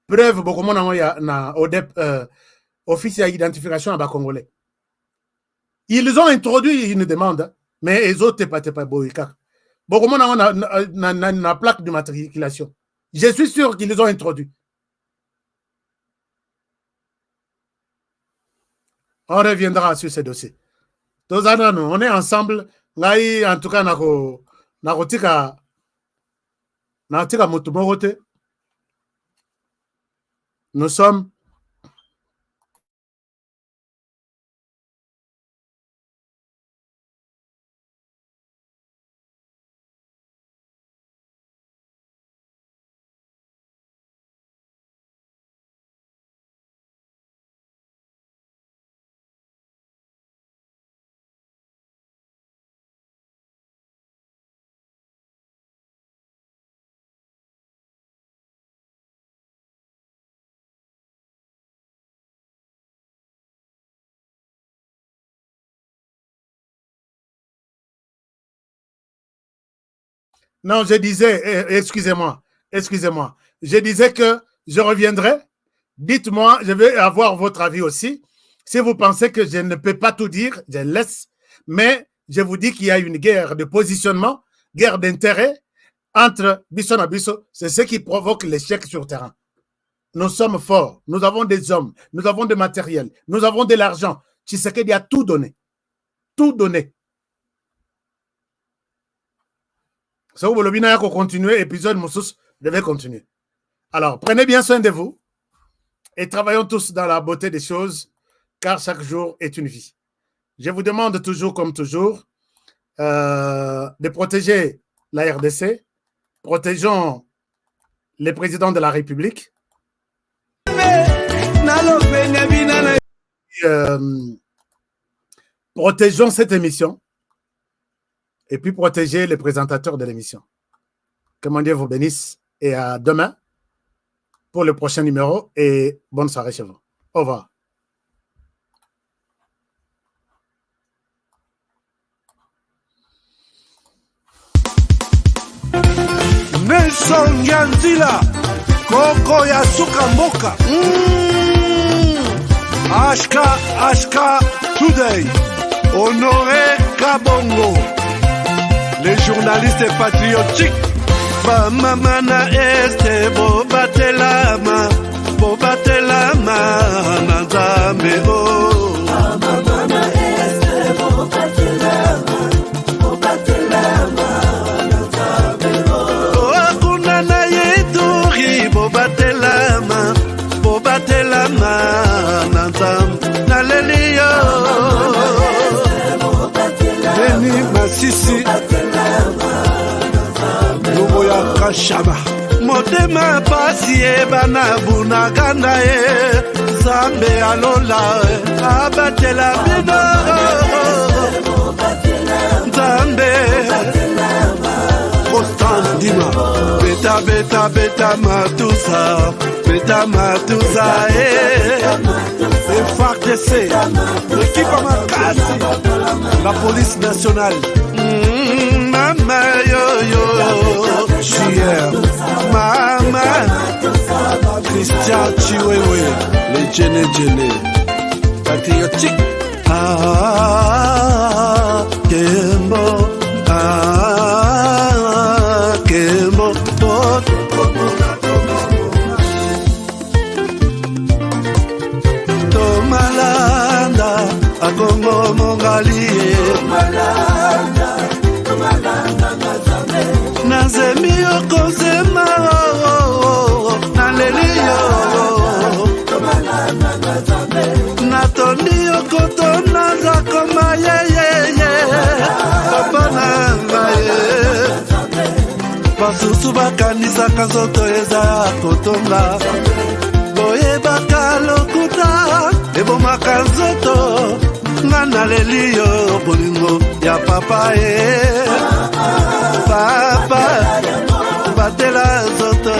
Preuve, beaucoup na ODEP, Office d'identification à Congolais. Ils ont introduit une demande, mais ils ont pas boyka. Beaucoup na plaque de matriculation. Je suis sûr qu'ils les ont introduits. On reviendra sur ces dossiers. On est ensemble. En tout cas, nous sommes non, je disais, excusez-moi. Je disais que je reviendrai. Dites-moi, je vais avoir votre avis aussi. Si vous pensez que je ne peux pas tout dire, je laisse. Mais je vous dis qu'il y a une guerre de positionnement, guerre d'intérêt entre Bisson et Bisso. C'est ce qui provoque l'échec sur le terrain. Nous sommes forts. Nous avons des hommes. Nous avons du matériel. Nous avons de l'argent. Tshisekedi a tout donné. Tout donné. Si vous voulez continuer, épisode Moussous, je vais continuer. Alors, prenez bien soin de vous et travaillons tous dans la beauté des choses, car chaque jour est une vie. Je vous demande toujours, comme toujours, de protéger la RDC, protégeons les présidents de la République, protégeons cette émission et puis protéger les présentateurs de l'émission. Que mon Dieu vous bénisse et à demain pour le prochain numéro et bonne soirée chez vous. Au revoir. Nelson Yanzila Koko ya suka mboka Ashka Today Honoré Kabongo les journalistes patriotiques Bamamana este bobatelama Nanzambe oh Bamamana este bobatelama Nanzambe oh Akuna na yeduri bobatelama Nanzambe Nalelio Beni Masisi Lumo ya Kashama Motema pasi bana bunaganda Zambe alola abatela bino Zambe Constant Dima Beta matusa FARDC l'équipe à Makassi la police nationale Mama yo Chier Mama Christian Chiwewe les Djene patriotique Kembo Tomalanda Akongo Mongali Nazemi okozema Nalelio Natondi okotona Zakoma Kapananga Basusu bakanisa kanzoto eza kotonga Boye bakalokuta Ebomaka nzoto Ngana lelio bolingo ya papa Papa Batela zoto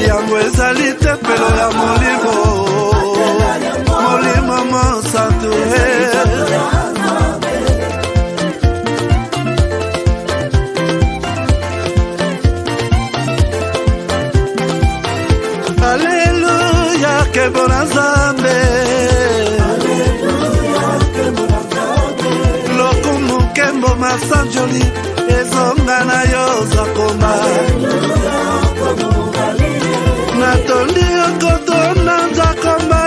Yango ezali tempelo ya Molimo monsanto Alléluia kebona Nzambe Lokumu kembo masanjoli Ezonga na yo zakoma Natondi okotona zakoma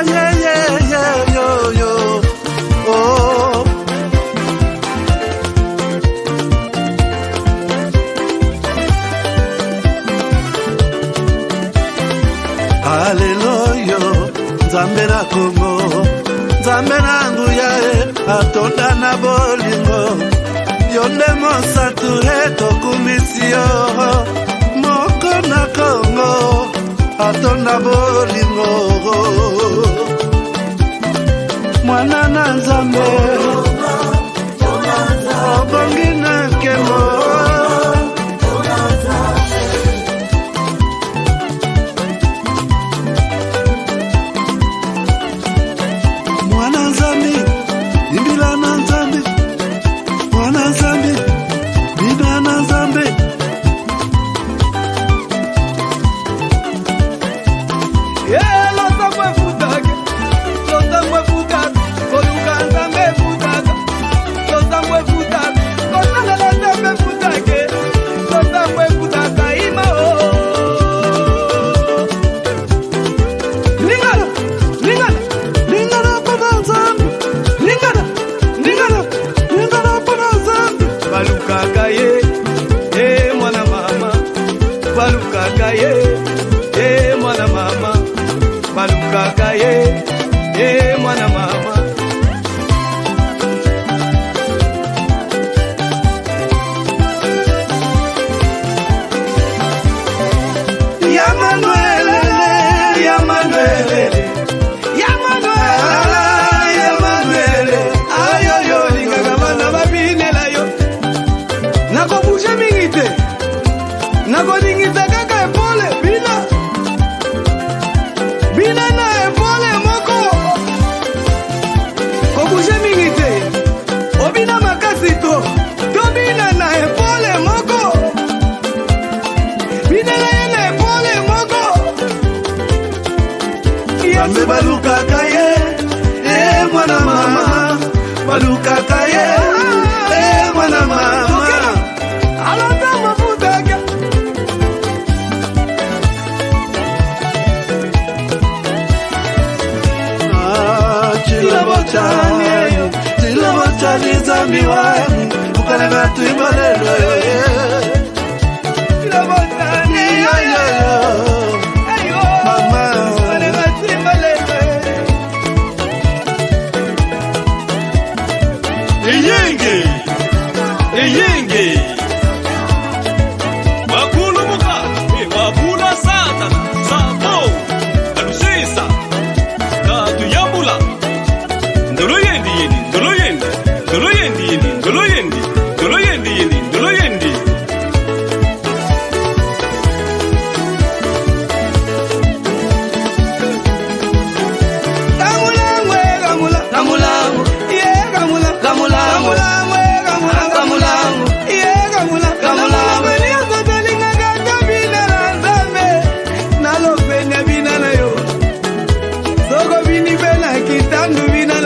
yo Oh Alléluia Nzambe na Kongo Nzambe na nguya atonda na bolingo Yonde mosatu tokumisi yo Moko na Kongo atonda bolingo Mwana na Nzambe Obongi na kemo Lota mwe fuka, koluka Nzambe futa Nzambe balukaka ye, mwana mama. Balukaka ye, mwana mama. Alonda mafutaka. Chilabotani zambi wangu, ukalanga tuimalelo. Chilabotani mama, ukalanga tuimalelo. Eyenge Wakulu muka Wakula satana Sato Alusisa Katu yambula Ndolo yendi yendi Ndolo yendi Ndolo yendi yendi Ndolo yendi Ndolo yendi yendi Ndolo yendi Gamula Gamula Yeah Gamula Gamula Bina